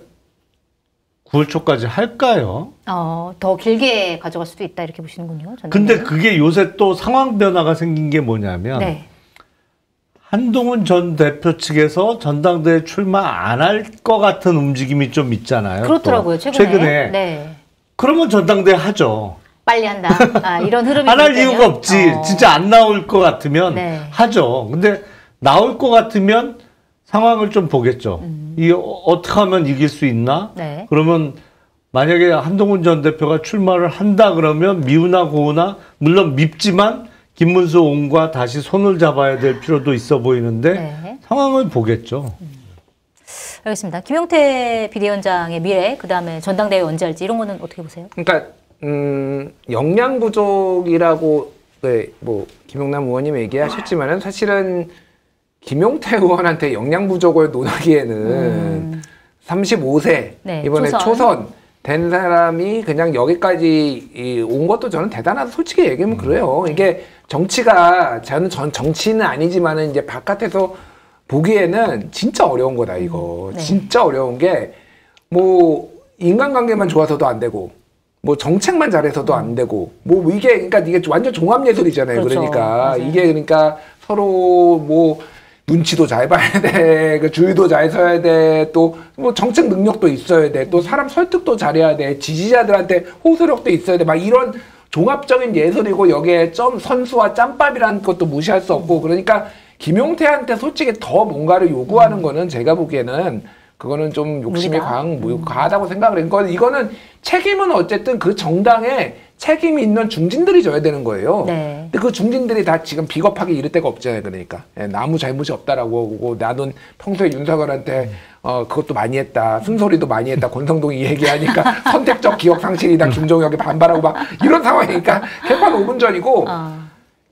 9월 초까지 할까요? 더 길게 가져갈 수도 있다 이렇게 보시는군요. 근데 그게 요새 또 상황 변화가 생긴 게 뭐냐면 네. 한동훈 전 대표 측에서 전당대회 출마 안 할 것 같은 움직임이 좀 있잖아요. 그렇더라고요. 최근에. 네. 그러면 전당대회 하죠. 빨리 한다. 이런 흐름이 안 할 이유가 없지. 진짜 안 나올 것 같으면 하죠. 근데 나올 것 같으면 상황을 좀 보겠죠. 이게 어떻게 하면 이길 수 있나? 네. 그러면 만약에 한동훈 전 대표가 출마를 한다 그러면 미우나 고우나 물론 밉지만 김문수 옹과 다시 손을 잡아야 될 필요도 있어 보이는데 상황을 보겠죠. 알겠습니다. 김용태 비대위원장의 미래, 그다음에 전당대회 언제 할지 이런 거는 어떻게 보세요? 그러니까 역량 부족이라고 뭐 김용남 의원님 얘기하셨지만은 사실은 김용태 의원한테 역량 부족을 논하기에는 35세 이번에 초선 된 사람이 그냥 여기까지 온 것도 저는 대단하다. 솔직히 얘기하면 그래요. 이게 정치가 저는 정치는 아니지만은 이제 바깥에서 보기에는 진짜 어려운 거다 이거. 진짜 어려운 게 뭐 인간관계만 좋아서도 안 되고 뭐 정책만 잘해서도 안 되고 뭐 이게 그러니까 이게 완전 종합 예술이잖아요. 그렇죠. 그러니까 이게 그러니까 서로 뭐 눈치도 잘 봐야 돼, 그 주의도 잘 서야 돼, 또 뭐 정책 능력도 있어야 돼, 또 사람 설득도 잘해야 돼, 지지자들한테 호소력도 있어야 돼, 막 이런 종합적인 예술이고 여기에 선수와 짬밥이라는 것도 무시할 수 없고 그러니까 김용태한테 솔직히 더 뭔가를 요구하는 거는 제가 보기에는 그거는 좀 욕심이 과하다고 생각을 해요. 그러니까 이거는 책임은 어쨌든 그 정당에 책임이 있는 중진들이 져야 되는 거예요. 근데 그 중진들이 다 지금 비겁하게 이럴 데가 없잖아요. 그러니까 아무 잘못이 없다라고 하고 나는 평소에 윤석열한테 그것도 많이 했다. 쓴소리도 많이 했다. 권성동이 얘기하니까 선택적 기억 상실이다. 김종혁이 반발하고 막 이런 상황이니까 개판 5분 전이고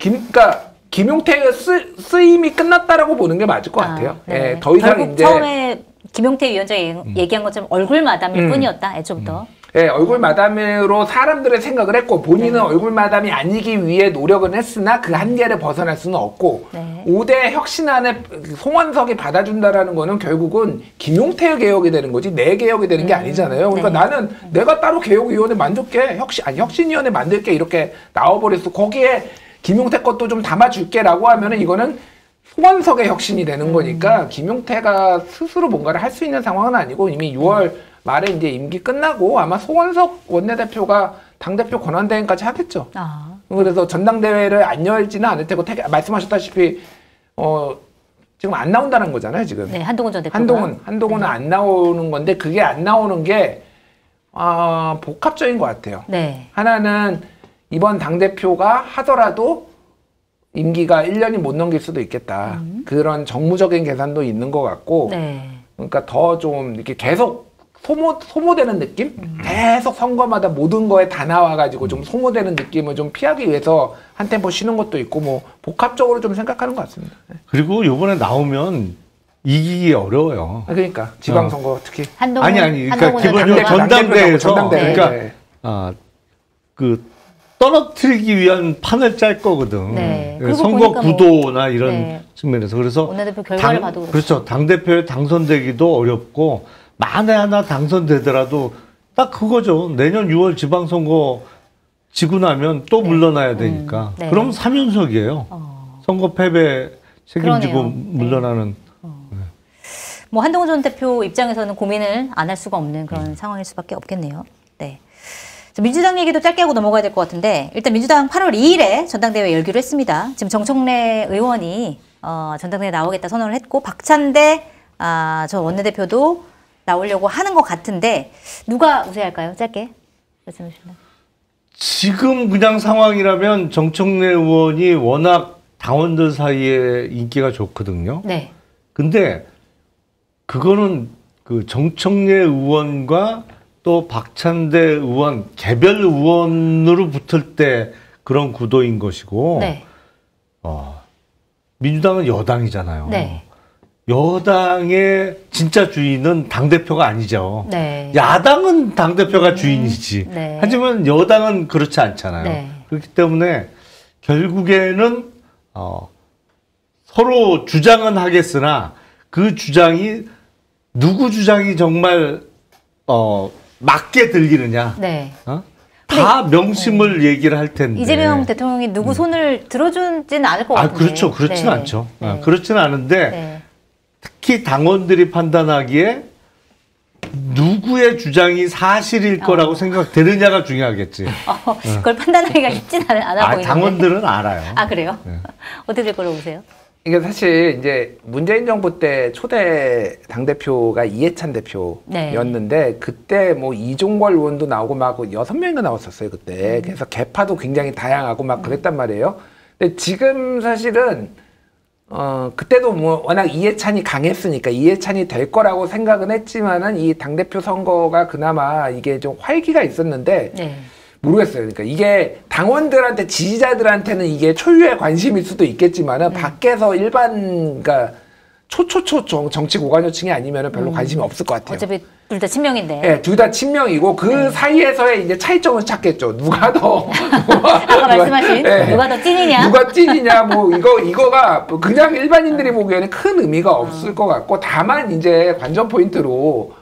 그러니까 김용태의 쓰임이 끝났다라고 보는 게 맞을 것 같아요. 더 이상 이제 처음에 김용태 위원장이 얘기한 것처럼 얼굴 마담일 뿐이었다. 애초부터. 얼굴 마담으로 사람들의 생각을 했고 본인은 얼굴 마담이 아니기 위해 노력은 했으나 그 한계를 벗어날 수는 없고 5대 혁신안에 송원석이 받아준다라는 거는 결국은 김용태의 개혁이 되는 거지 내 개혁이 되는 게 아니잖아요. 그러니까 나는 내가 따로 개혁위원회 만들게 혁신위원회 만들게 이렇게 나와버렸어. 거기에 김용태 것도 좀 담아줄게라고 하면은 이거는 송원석의 혁신이 되는 거니까 김용태가 스스로 뭔가를 할 수 있는 상황은 아니고 이미 6월 말에 이제 임기 끝나고 아마 송원석 원내대표가 당대표 권한대행까지 하겠죠. 그래서 전당대회를 안 열지는 않을 테고 말씀하셨다시피 지금 안 나온다는 거잖아요. 지금. 네, 한동훈 전 대표가. 한동훈은 안 나오는 건데 그게 안 나오는 게 복합적인 것 같아요. 하나는 이번 당대표가 하더라도 임기가 1년이 못 넘길 수도 있겠다. 그런 정무적인 계산도 있는 것 같고 그러니까 더 좀 이렇게 계속 소모되는 느낌? 계속 선거마다 모든 거에 다 나와가지고 좀 소모되는 느낌을 좀 피하기 위해서 한 템포 쉬는 것도 있고 뭐 복합적으로 좀 생각하는 것 같습니다. 그리고 요번에 나오면 이기기 어려워요. 그러니까 지방선거 특히 그러니까 기본적으로 전당대회에서 그러니까 그 떨어뜨리기 위한 판을 짤 거거든. 선거 구도나 이런 측면에서 그래서 원내대표 결과를 봐도 그렇죠. 당대표에 당선되기도 어렵고 만에 하나 당선되더라도 딱 그거죠. 내년 6월 지방선거 지고 나면 또 물러나야 되니까. 그럼 3연속이에요. 선거 패배 책임지고 물러나는. 뭐 한동훈 전 대표 입장에서는 고민을 안 할 수가 없는 그런 상황일 수밖에 없겠네요. 민주당 얘기도 짧게 하고 넘어가야 될 것 같은데 일단 민주당 8월 2일에 전당대회 열기로 했습니다. 지금 정청래 의원이 전당대회에 나오겠다 선언을 했고 박찬대 저 원내대표도 나오려고 하는 것 같은데 누가 우세할까요? 짧게 말씀해 주시면. 지금 그냥 상황이라면 정청래 의원이 워낙 당원들 사이에 인기가 좋거든요. 근데 그거는 그 정청래 의원과 또 박찬대 의원 개별 의원으로 붙을 때 그런 구도인 것이고 민주당은 여당이잖아요. 여당의 진짜 주인은 당대표가 아니죠. 네. 야당은 당대표가 주인이지. 네. 하지만 여당은 그렇지 않잖아요. 네. 그렇기 때문에 결국에는 서로 주장은 하겠으나 그 주장이 누구 주장이 정말 맞게 들리느냐. 네. 다 명심을 얘기를 할 텐데. 이재명 대통령이 누구 손을 들어주지는 않을 것 같은데. 그렇죠. 그렇지는 않죠. 그렇지는 않은데 특히 당원들이 판단하기에 누구의 주장이 사실일 거라고 생각되느냐가 중요하겠지. 그걸 판단하기가 쉽진 않아 보이는데. 당원들은 알아요. 그래요? 어떻게 될 거라고 보세요? 이게 사실 이제 문재인 정부 때 초대 당대표가 이해찬 대표였는데 그때 뭐 이종걸 의원도 나오고 막 6명인가 나왔었어요 그때. 그래서 개파도 굉장히 다양하고 막 그랬단 말이에요. 근데 지금 사실은 그때도 뭐 워낙 이해찬이 강했으니까 이해찬이 될 거라고 생각은 했지만은 이 당대표 선거가 그나마 이게 좀 활기가 있었는데 모르겠어요. 그러니까 이게 당원들한테 지지자들한테는 이게 초유의 관심일 수도 있겠지만은 밖에서 일반 그러니까 초초초 정치 고관여층이 아니면은 별로 관심이 없을 것 같아요. 어차피 둘 다 친명인데. 네, 둘 다 친명이고 그 사이에서의 이제 차이점을 찾겠죠. 누가 더 아까 말씀하신 누가 더 찐이냐? 누가 찐이냐 뭐 이거가 그냥 일반인들이 보기에는 큰 의미가 없을 것 같고 다만 이제 관전 포인트로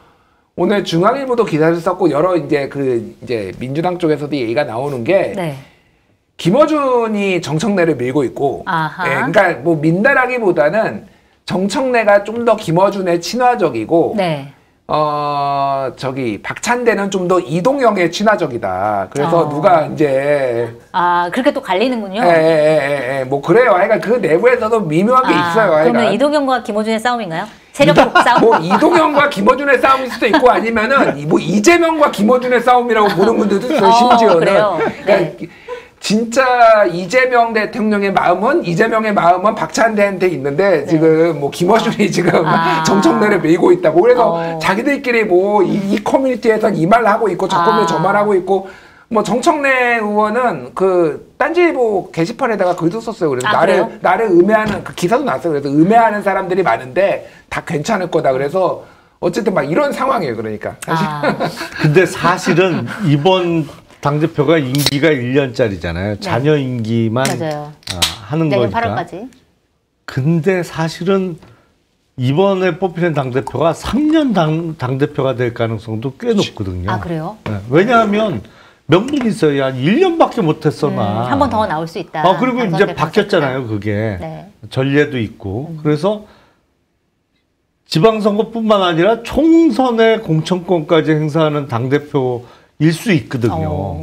오늘 중앙일보도 기사를 썼고 여러 이제 이제 민주당 쪽에서도 얘기가 나오는 게 김어준이 정청래를 밀고 있고, 그러니까 뭐 민다라기보다는 정청래가 좀 더 김어준의 친화적이고, 박찬대는 좀 더 이동영의 친화적이다. 그래서 누가 이제 그렇게 또 갈리는군요. 뭐 그래요. 그러니까 그 내부에서도 미묘한 게 있어요. 그러면 이동영과 김어준의 싸움인가요? 세력적 싸움? 뭐 이동영과 김어준의 싸움일 수도 있고 아니면은 뭐 이재명과 김어준의 싸움이라고 보는 분들도 있어요. 심지어는. 그래요? 그러니까 진짜 이재명 대통령의 마음은 박찬대한테 있는데 지금 뭐 김어준이 지금 정청래를 밀고 있다고. 그래서 자기들끼리 뭐 이 커뮤니티에서 이 말 하고 있고 저 커뮤니티 저 말 하고 있고. 뭐 정청래 의원은 그 딴지일보 게시판에다가 글도 썼어요. 그래서 나를 음해하는 그 기사도 났어요. 그래서 음해하는 사람들이 많은데 다 괜찮을 거다. 그래서 어쨌든 막 이런 상황이에요. 그러니까. 근데 사실은 이번 당대표가 임기가 1년짜리잖아요. 자녀 임기만 하는 내년 거니까. 8월까지. 근데 사실은 이번에 뽑히는 당대표가 3년 당대표가 될 가능성도 꽤 높거든요. 그래요? 왜냐하면 명분이 있어요. 야, 1년밖에 못했어, 나. 한 번 더 나올 수 있다. 그리고 이제 바뀌었잖아요, 그게. 전례도 있고. 그래서 지방선거뿐만 아니라 총선의 공천권까지 행사하는 당대표일 수 있거든요.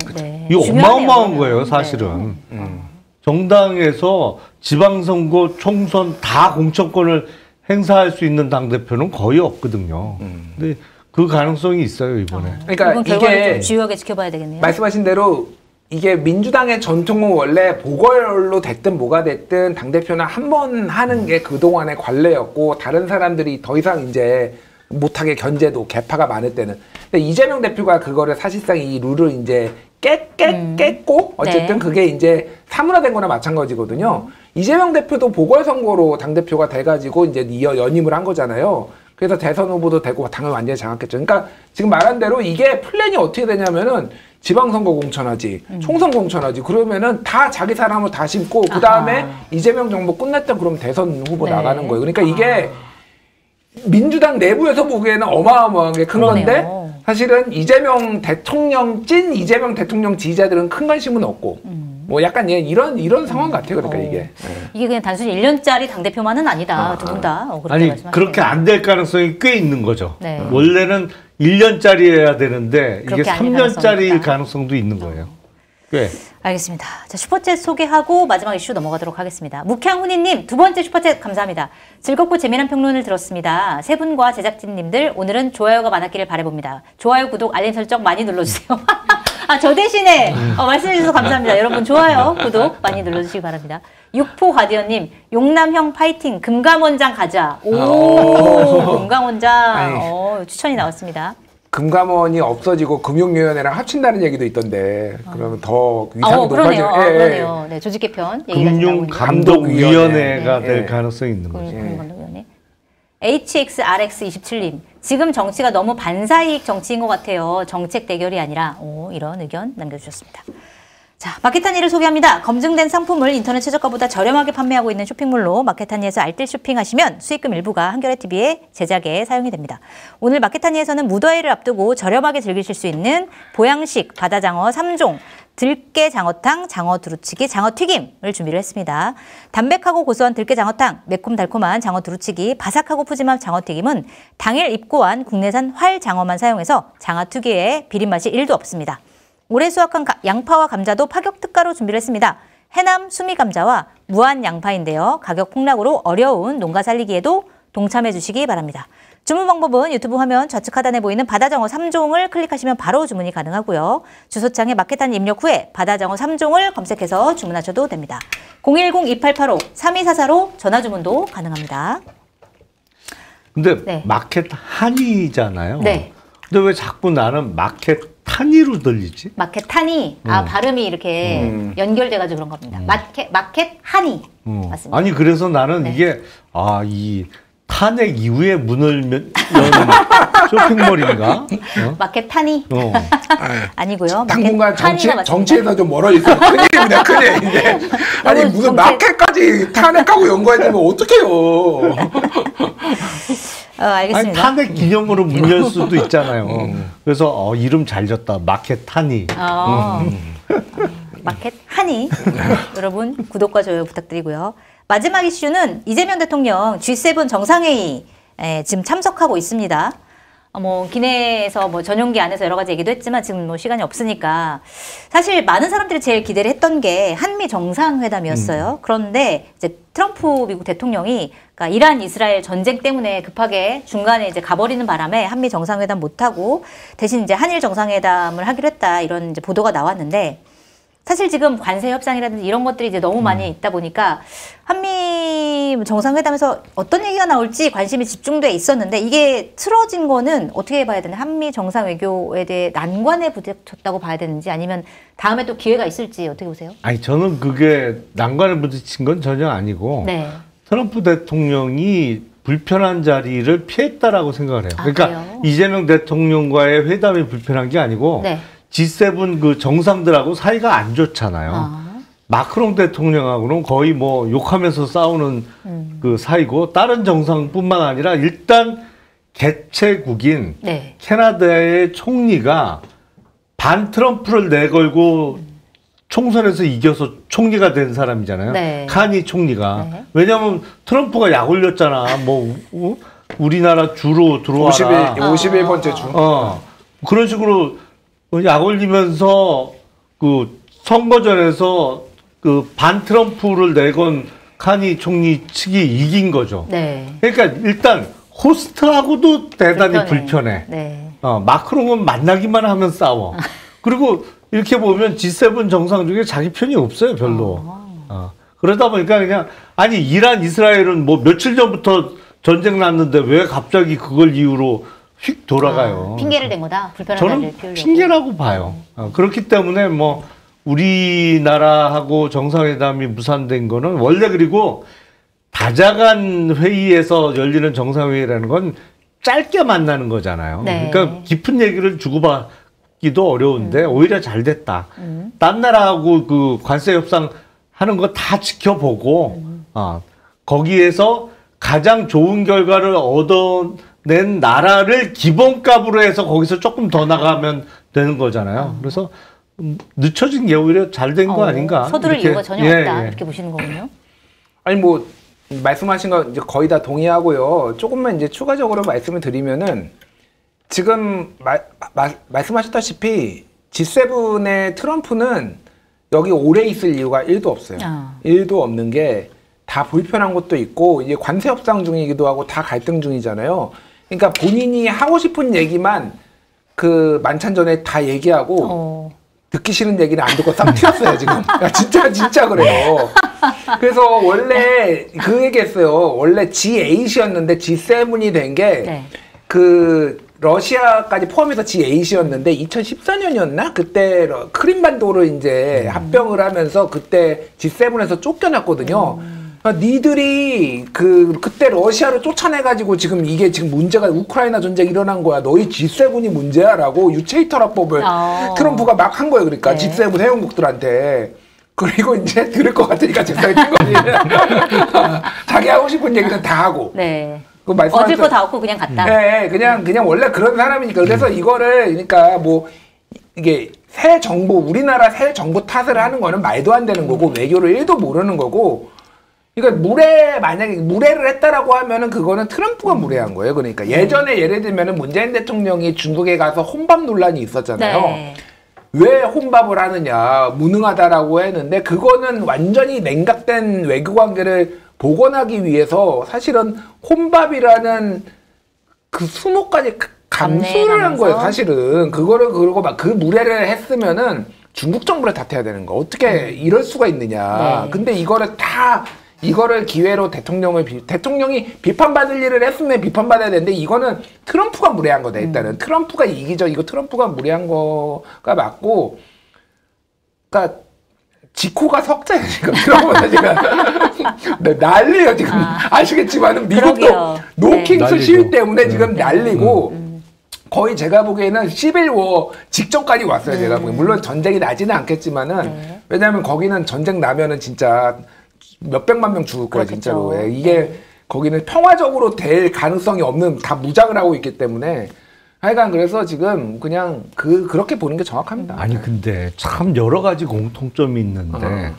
이거 어마어마한 거예요, 사실은. 정당에서 지방선거, 총선 다 공천권을 행사할 수 있는 당대표는 거의 없거든요. 근데 그 가능성이 있어요, 이번에. 그러니까 이게 좀 주요하게 지켜봐야 되겠네요. 말씀하신 대로 이게 민주당의 전통은 원래 보궐로 됐든 뭐가 됐든 당대표는 한 번 하는 게 그동안의 관례였고 다른 사람들이 더 이상 이제 못하게 견제도 개파가 많을 때는. 근데 이재명 대표가 그거를 사실상 이 룰을 이제 깼고 어쨌든 그게 이제 사문화된 거나 마찬가지거든요. 이재명 대표도 보궐선거로 당대표가 돼가지고 이제 연임을 한 거잖아요. 그래서 대선 후보도 되고 당을 완전히 장악했죠. 그러니까 지금 말한 대로 이게 플랜이 어떻게 되냐면은 지방선거 공천하지, 총선 공천하지. 그러면은 다 자기 사람을 다 심고 그 다음에 이재명 정부 끝났다 그러면 대선 후보 나가는 거예요. 그러니까 이게 민주당 내부에서 보기에는 어마어마하게 큰 건데 사실은 이재명 대통령 이재명 대통령 지지자들은 큰 관심은 없고 뭐 약간 이런 상황 같아요. 그러니까 이게 그냥 단순히 1년짜리 당대표만은 아니다. 두 분 다. 아니 그렇게 안 될 가능성이 꽤 있는 거죠. 원래는 1년짜리여야 되는데 이게 3년짜리일 가능성도 있는 거예요. 꽤. 알겠습니다. 자, 슈퍼챗 소개하고 마지막 이슈 넘어가도록 하겠습니다. 묵향훈이님 2번째 슈퍼챗 감사합니다. 즐겁고 재미난 평론을 들었습니다. 세 분과 제작진님들 오늘은 좋아요가 많았기를 바라봅니다. 좋아요, 구독, 알림 설정 많이 눌러주세요. 저 대신에 말씀해주셔서 감사합니다. 여러분 좋아요, 구독 많이 눌러주시기 바랍니다. 육포 가디언님 용남형 파이팅 금감원장 가자. 금감원장 추천이 나왔습니다. 금감원이 없어지고 금융위원회랑 합친다는 얘기도 있던데 그러면 더 위상이 높아지죠. 그러네요. 네, 조직 개편. 금융감독위원회가 될 가능성이 있는 거죠. 금융감독위원회. HXRX27님. 지금 정치가 너무 반사이익 정치인 것 같아요. 정책 대결이 아니라. 이런 의견 남겨주셨습니다. 자, 마켓하니를 소개합니다. 검증된 상품을 인터넷 최저가보다 저렴하게 판매하고 있는 쇼핑몰로 마켓하니에서 알뜰 쇼핑하시면 수익금 일부가 한겨레TV의 제작에 사용이 됩니다. 오늘 마켓하니에서는 무더위를 앞두고 저렴하게 즐기실 수 있는 보양식 바다장어 3종, 들깨 장어탕, 장어 두루치기, 장어 튀김을 준비를 했습니다. 담백하고 고소한 들깨 장어탕, 매콤달콤한 장어 두루치기, 바삭하고 푸짐한 장어 튀김은 당일 입고한 국내산 활 장어만 사용해서 장어 특유의 비린맛이 1도 없습니다. 올해 수확한 양파와 감자도 파격 특가로 준비를 했습니다. 해남 수미 감자와 무안 양파인데요. 가격 폭락으로 어려운 농가 살리기에도 동참해 주시기 바랍니다. 주문 방법은 유튜브 화면 좌측 하단에 보이는 바다장어 3종을 클릭하시면 바로 주문이 가능하고요. 주소창에 마켓하니 입력 후에 바다장어 3종을 검색해서 주문하셔도 됩니다. 010-2885-3244로 전화 주문도 가능합니다. 근데 네. 마켓하니잖아요. 네. 근데 왜 자꾸 나는 마켓타니로 들리지? 마켓타니. 발음이 이렇게 연결돼가지고 그런 겁니다. 마켓하니. 맞습니다. 아니 그래서 나는 네. 이게 이 탄핵 이후에 문을 연 쇼핑몰인가? 마켓타니? 아니고요. 당분간 정치에서 좀 멀어 있어. 큰일입니다, 큰일. 이제. 아니 무슨 마켓까지 탄핵하고 연관되면 어떡해요? 알겠습니다. 아니, 탄핵 기념으로 문 열 수도 있잖아요. 그래서 이름 잘 졌다. 마켓하니. 마켓하니. 여러분 구독과 좋아요 부탁드리고요. 마지막 이슈는 이재명 대통령 G7 정상회의 지금 참석하고 있습니다. 기내에서 전용기 안에서 여러 가지 얘기도 했지만 지금 시간이 없으니까 사실 많은 사람들이 제일 기대를 했던 게 한미 정상회담이었어요. 그런데 이제 트럼프 미국 대통령이 그러니까 이란 이스라엘 전쟁 때문에 급하게 중간에 이제 가버리는 바람에 한미 정상회담 못하고 대신 이제 한일 정상회담을 하기로 했다 이런 이제 보도가 나왔는데 사실 지금 관세 협상이라든지 이런 것들이 이제 너무 많이 있다 보니까 한미 정상회담에서 어떤 얘기가 나올지 관심이 집중돼 있었는데 이게 틀어진 거는 어떻게 봐야 되나? 한미 정상 외교에 대해 난관에 부딪혔다고 봐야 되는지 아니면 다음에 또 기회가 있을지 어떻게 보세요? 아니 저는 그게 난관에 부딪힌 건 전혀 아니고 네. 트럼프 대통령이 불편한 자리를 피했다라고 생각을 해요. 그러니까 그래요? 이재명 대통령과의 회담이 불편한 게 아니고 네. G7 그 정상들하고 사이가 안 좋잖아요. 마크롱 대통령하고는 거의 욕하면서 싸우는 그 사이고 다른 정상뿐만 아니라 일단 개최국인 네. 캐나다의 총리가 반 트럼프를 내걸고 총선에서 이겨서 총리가 된 사람이잖아요. 네. 카니 총리가. 네. 왜냐하면 트럼프가 약 올렸잖아. 우리나라 주로 들어와라. 51번째 주. 그런 식으로 약 올리면서 그 선거전에서 그 반 트럼프를 내건 카니 총리 측이 이긴 거죠. 네. 그러니까 일단 호스트하고도 대단히 불편해. 네. 마크롱은 만나기만 하면 싸워. 그리고 이렇게 보면 G7 정상 중에 자기 편이 없어요, 별로. 그러다 보니까 그냥 아니 이란 이스라엘은 며칠 전부터 전쟁 났는데 왜 갑자기 그걸 이유로 휙 돌아가요. 핑계를 댄 거다. 불편한 저는 피우려고. 핑계라고 봐요. 그렇기 때문에 우리나라하고 정상회담이 무산된 거는 원래 그리고 다자간 회의에서 열리는 정상회의라는 건 짧게 만나는 거잖아요. 네. 그러니까 깊은 얘기를 주고받기도 어려운데 오히려 잘 됐다. 딴 나라하고 그 관세 협상 하는 거 다 지켜보고 거기에서 가장 좋은 결과를 얻어낸 나라를 기본값으로 해서 거기서 조금 더 나가면 되는 거잖아요. 그래서 늦춰진 게 오히려 잘 된 거 아닌가. 서두를 이유가 전혀 없다. 이렇게 보시는 거군요. 아니 말씀하신 거 이제 거의 다 동의하고요. 조금만 이제 추가적으로 말씀을 드리면은 지금 말씀하셨다시피 G7의 트럼프는 여기 오래 있을 이유가 1도 없어요. 1도 없는 게 다 불편한 것도 있고 이제 관세 협상 중이기도 하고 다 갈등 중이잖아요. 그러니까 본인이 하고 싶은 얘기만 그 만찬 전에 다 얘기하고 듣기 싫은 얘기는 안 듣고 싹 튀었어요 지금. 진짜 그래요. 그래서 원래 그 얘기했어요. 원래 G8이었는데 G7이 된 게 그 러시아까지 포함해서 G8이었는데 2014년이었나? 그때 크림반도를 이제 합병을 하면서 그때 G7에서 쫓겨났거든요. 니들이 그때 러시아를 쫓아내가지고 지금 이게 지금 문제가 우크라이나 전쟁 일어난 거야. 너희 G7이 문제야라고 유체이터라법을 트럼프가 막 한 거예요. 그러니까 네. G7 회원국들한테. 그리고 이제 들을 것 같으니까 제 생각이 든 거지. 자기 하고 싶은 얘기는 다 하고. 네. 얻을 거 다 얻고 그냥 갔다. 네, 그냥 원래 그런 사람이니까. 그래서 이거를, 그러니까 뭐, 이게 새 정부, 우리나라 새 정부 탓을 하는 거는 말도 안 되는 거고, 외교를 1도 모르는 거고, 그러니까 만약에 무례를 했다라고 하면은 그거는 트럼프가 무례한 거예요. 그러니까 예전에 예를 들면은 문재인 대통령이 중국에 가서 혼밥 논란이 있었잖아요. 네. 왜 혼밥을 하느냐, 무능하다라고 했는데, 그거는 완전히 냉각된 외교 관계를 복원하기 위해서 사실은 혼밥이라는 그 수모까지 감수를 한 거예요, 사실은. 그리고 막 그 무례를 했으면은 중국 정부를 탓해야 되는 거. 어떻게 이럴 수가 있느냐. 네. 근데 이거를 기회로 대통령이 비판받을 일을 했으면 비판받아야 되는데, 이거는 트럼프가 무례한 거다, 일단은. 트럼프가 이기적, 이거 트럼프가 무례한 거가 맞고, 그러니까, 지코가 석자예요, 지금. 트럼프가 지금. 네, 난리예요, 지금. 아시겠지만은, 미국도 노킹스 시위 때문에 지금 난리고, 거의 제가 보기에는 11워 직전까지 왔어요, 제가 보기엔. 물론 전쟁이 나지는 않겠지만은, 왜냐면 거기는 전쟁 나면은 진짜, 몇백만 명 죽을 거예요, 진짜로. 예, 이게 거기는 평화적으로 될 가능성이 없는, 다 무장을 하고 있기 때문에. 하여간 그래서 지금 그냥 그렇게 보는 게 정확합니다. 아니 근데 참 여러 가지 공통점이 있는데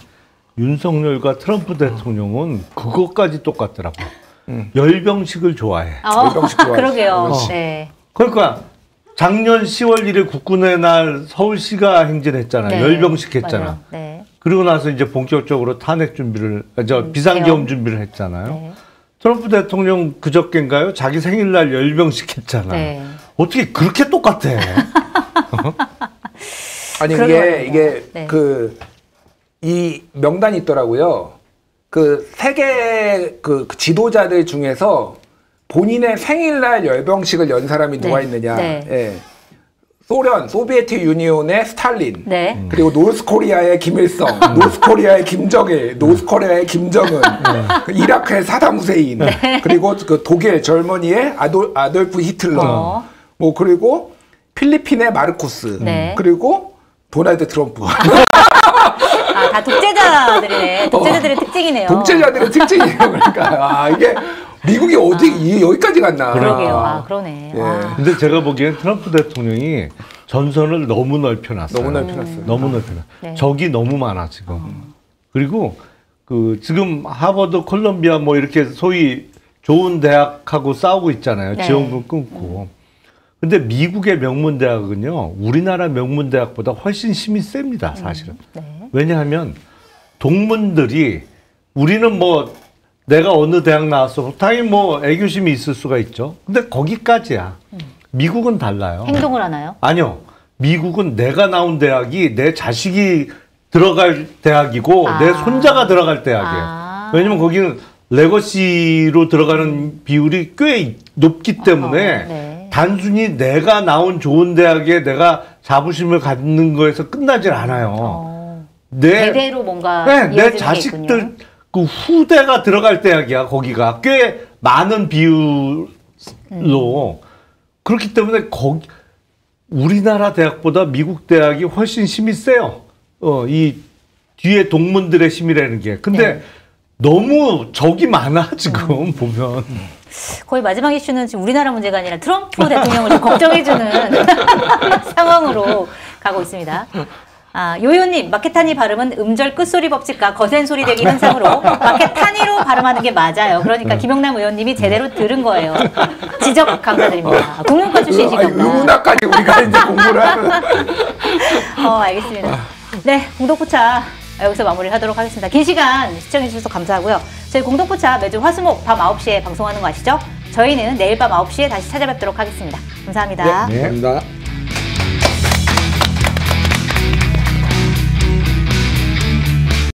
윤석열과 트럼프 대통령은 그것까지 똑같더라고. 열병식을 좋아해. 열병식 좋아해. 그러게요. 네. 그러니까 작년 10월 1일 국군의 날 서울시가 행진했잖아요. 네. 열병식 했잖아. 네. 그리고 나서 이제 본격적으로 탄핵 준비를, 비상계엄 준비를 했잖아요. 네. 트럼프 대통령 그저께인가요? 자기 생일날 열병식 했잖아. 네. 어떻게 그렇게 똑같아? 아니, 이게, 네. 이 명단이 있더라고요. 세계 지도자들 중에서 본인의 생일날 열병식을 연 사람이 누가 있느냐. 네. 예. 소비에트 유니온의 스탈린, 네. 그리고 노스코리아의 김일성, 노스코리아의 김정일, 노스코리아의 김정은, 이라크의 사담 후세인, 네. 그리고 독일 젊은이의 아돌프 히틀러, 뭐 그리고 필리핀의 마르코스, 네. 그리고 도널드 트럼프. 다 독재자들이네. 독재자들의 특징이네요. 독재자들의 특징이에요. 그러니까 이게 미국이 여기까지 갔나. 그러게요. 그러네. 예. 근데 제가 보기엔 트럼프 대통령이 전선을 너무 넓혀놨어요. 너무 넓혀놨어요. 네. 적이 너무 많아, 지금. 그리고 지금 하버드, 콜롬비아 뭐 이렇게 소위 좋은 대학하고 싸우고 있잖아요. 네. 지원금 끊고. 근데 미국의 명문대학은요, 우리나라 명문대학보다 훨씬 힘이 셉니다, 사실은. 네. 왜냐하면 동문들이, 우리는 뭐 내가 어느 대학 나왔어, 당연히 뭐 애교심이 있을 수가 있죠. 근데 거기까지야. 미국은 달라요. 행동을 하나요? 아니요. 미국은 내가 나온 대학이 내 자식이 들어갈 대학이고 내 손자가 들어갈 대학이에요. 왜냐면 거기는 레거시로 들어가는 비율이 꽤 높기 때문에 네. 단순히 내가 나온 좋은 대학에 내가 자부심을 갖는 거에서 끝나질 않아요. 대대로 뭔가 내 자식들 그 후대가 들어갈 대학이야. 거기가 꽤 많은 비율로 그렇기 때문에 우리나라 대학보다 미국 대학이 훨씬 힘이 세요. 이 뒤에 동문들의 힘이라는 게. 근데 네. 너무 적이 많아 지금 보면. 거의 마지막 이슈는 지금 우리나라 문제가 아니라 트럼프 대통령을 좀 걱정해주는 상황으로 가고 있습니다. 요요님, 마케타니 발음은 음절 끝소리 법칙과 거센 소리 대기 현상으로 마케타니로 발음하는 게 맞아요. 그러니까 김영남 의원님이 제대로 들은 거예요. 지적 감사드립니다. 국문과 출신이시구나. 의문학까지 우리가 이제 공부를 하는. 알겠습니다. 네, 공동포차 여기서 마무리를 하도록 하겠습니다. 긴 시간 시청해주셔서 감사하고요. 저희 공동포차 매주 화수목 밤 9시에 방송하는 거 아시죠? 저희는 내일 밤 9시에 다시 찾아뵙도록 하겠습니다. 감사합니다. 네, 감사합니다.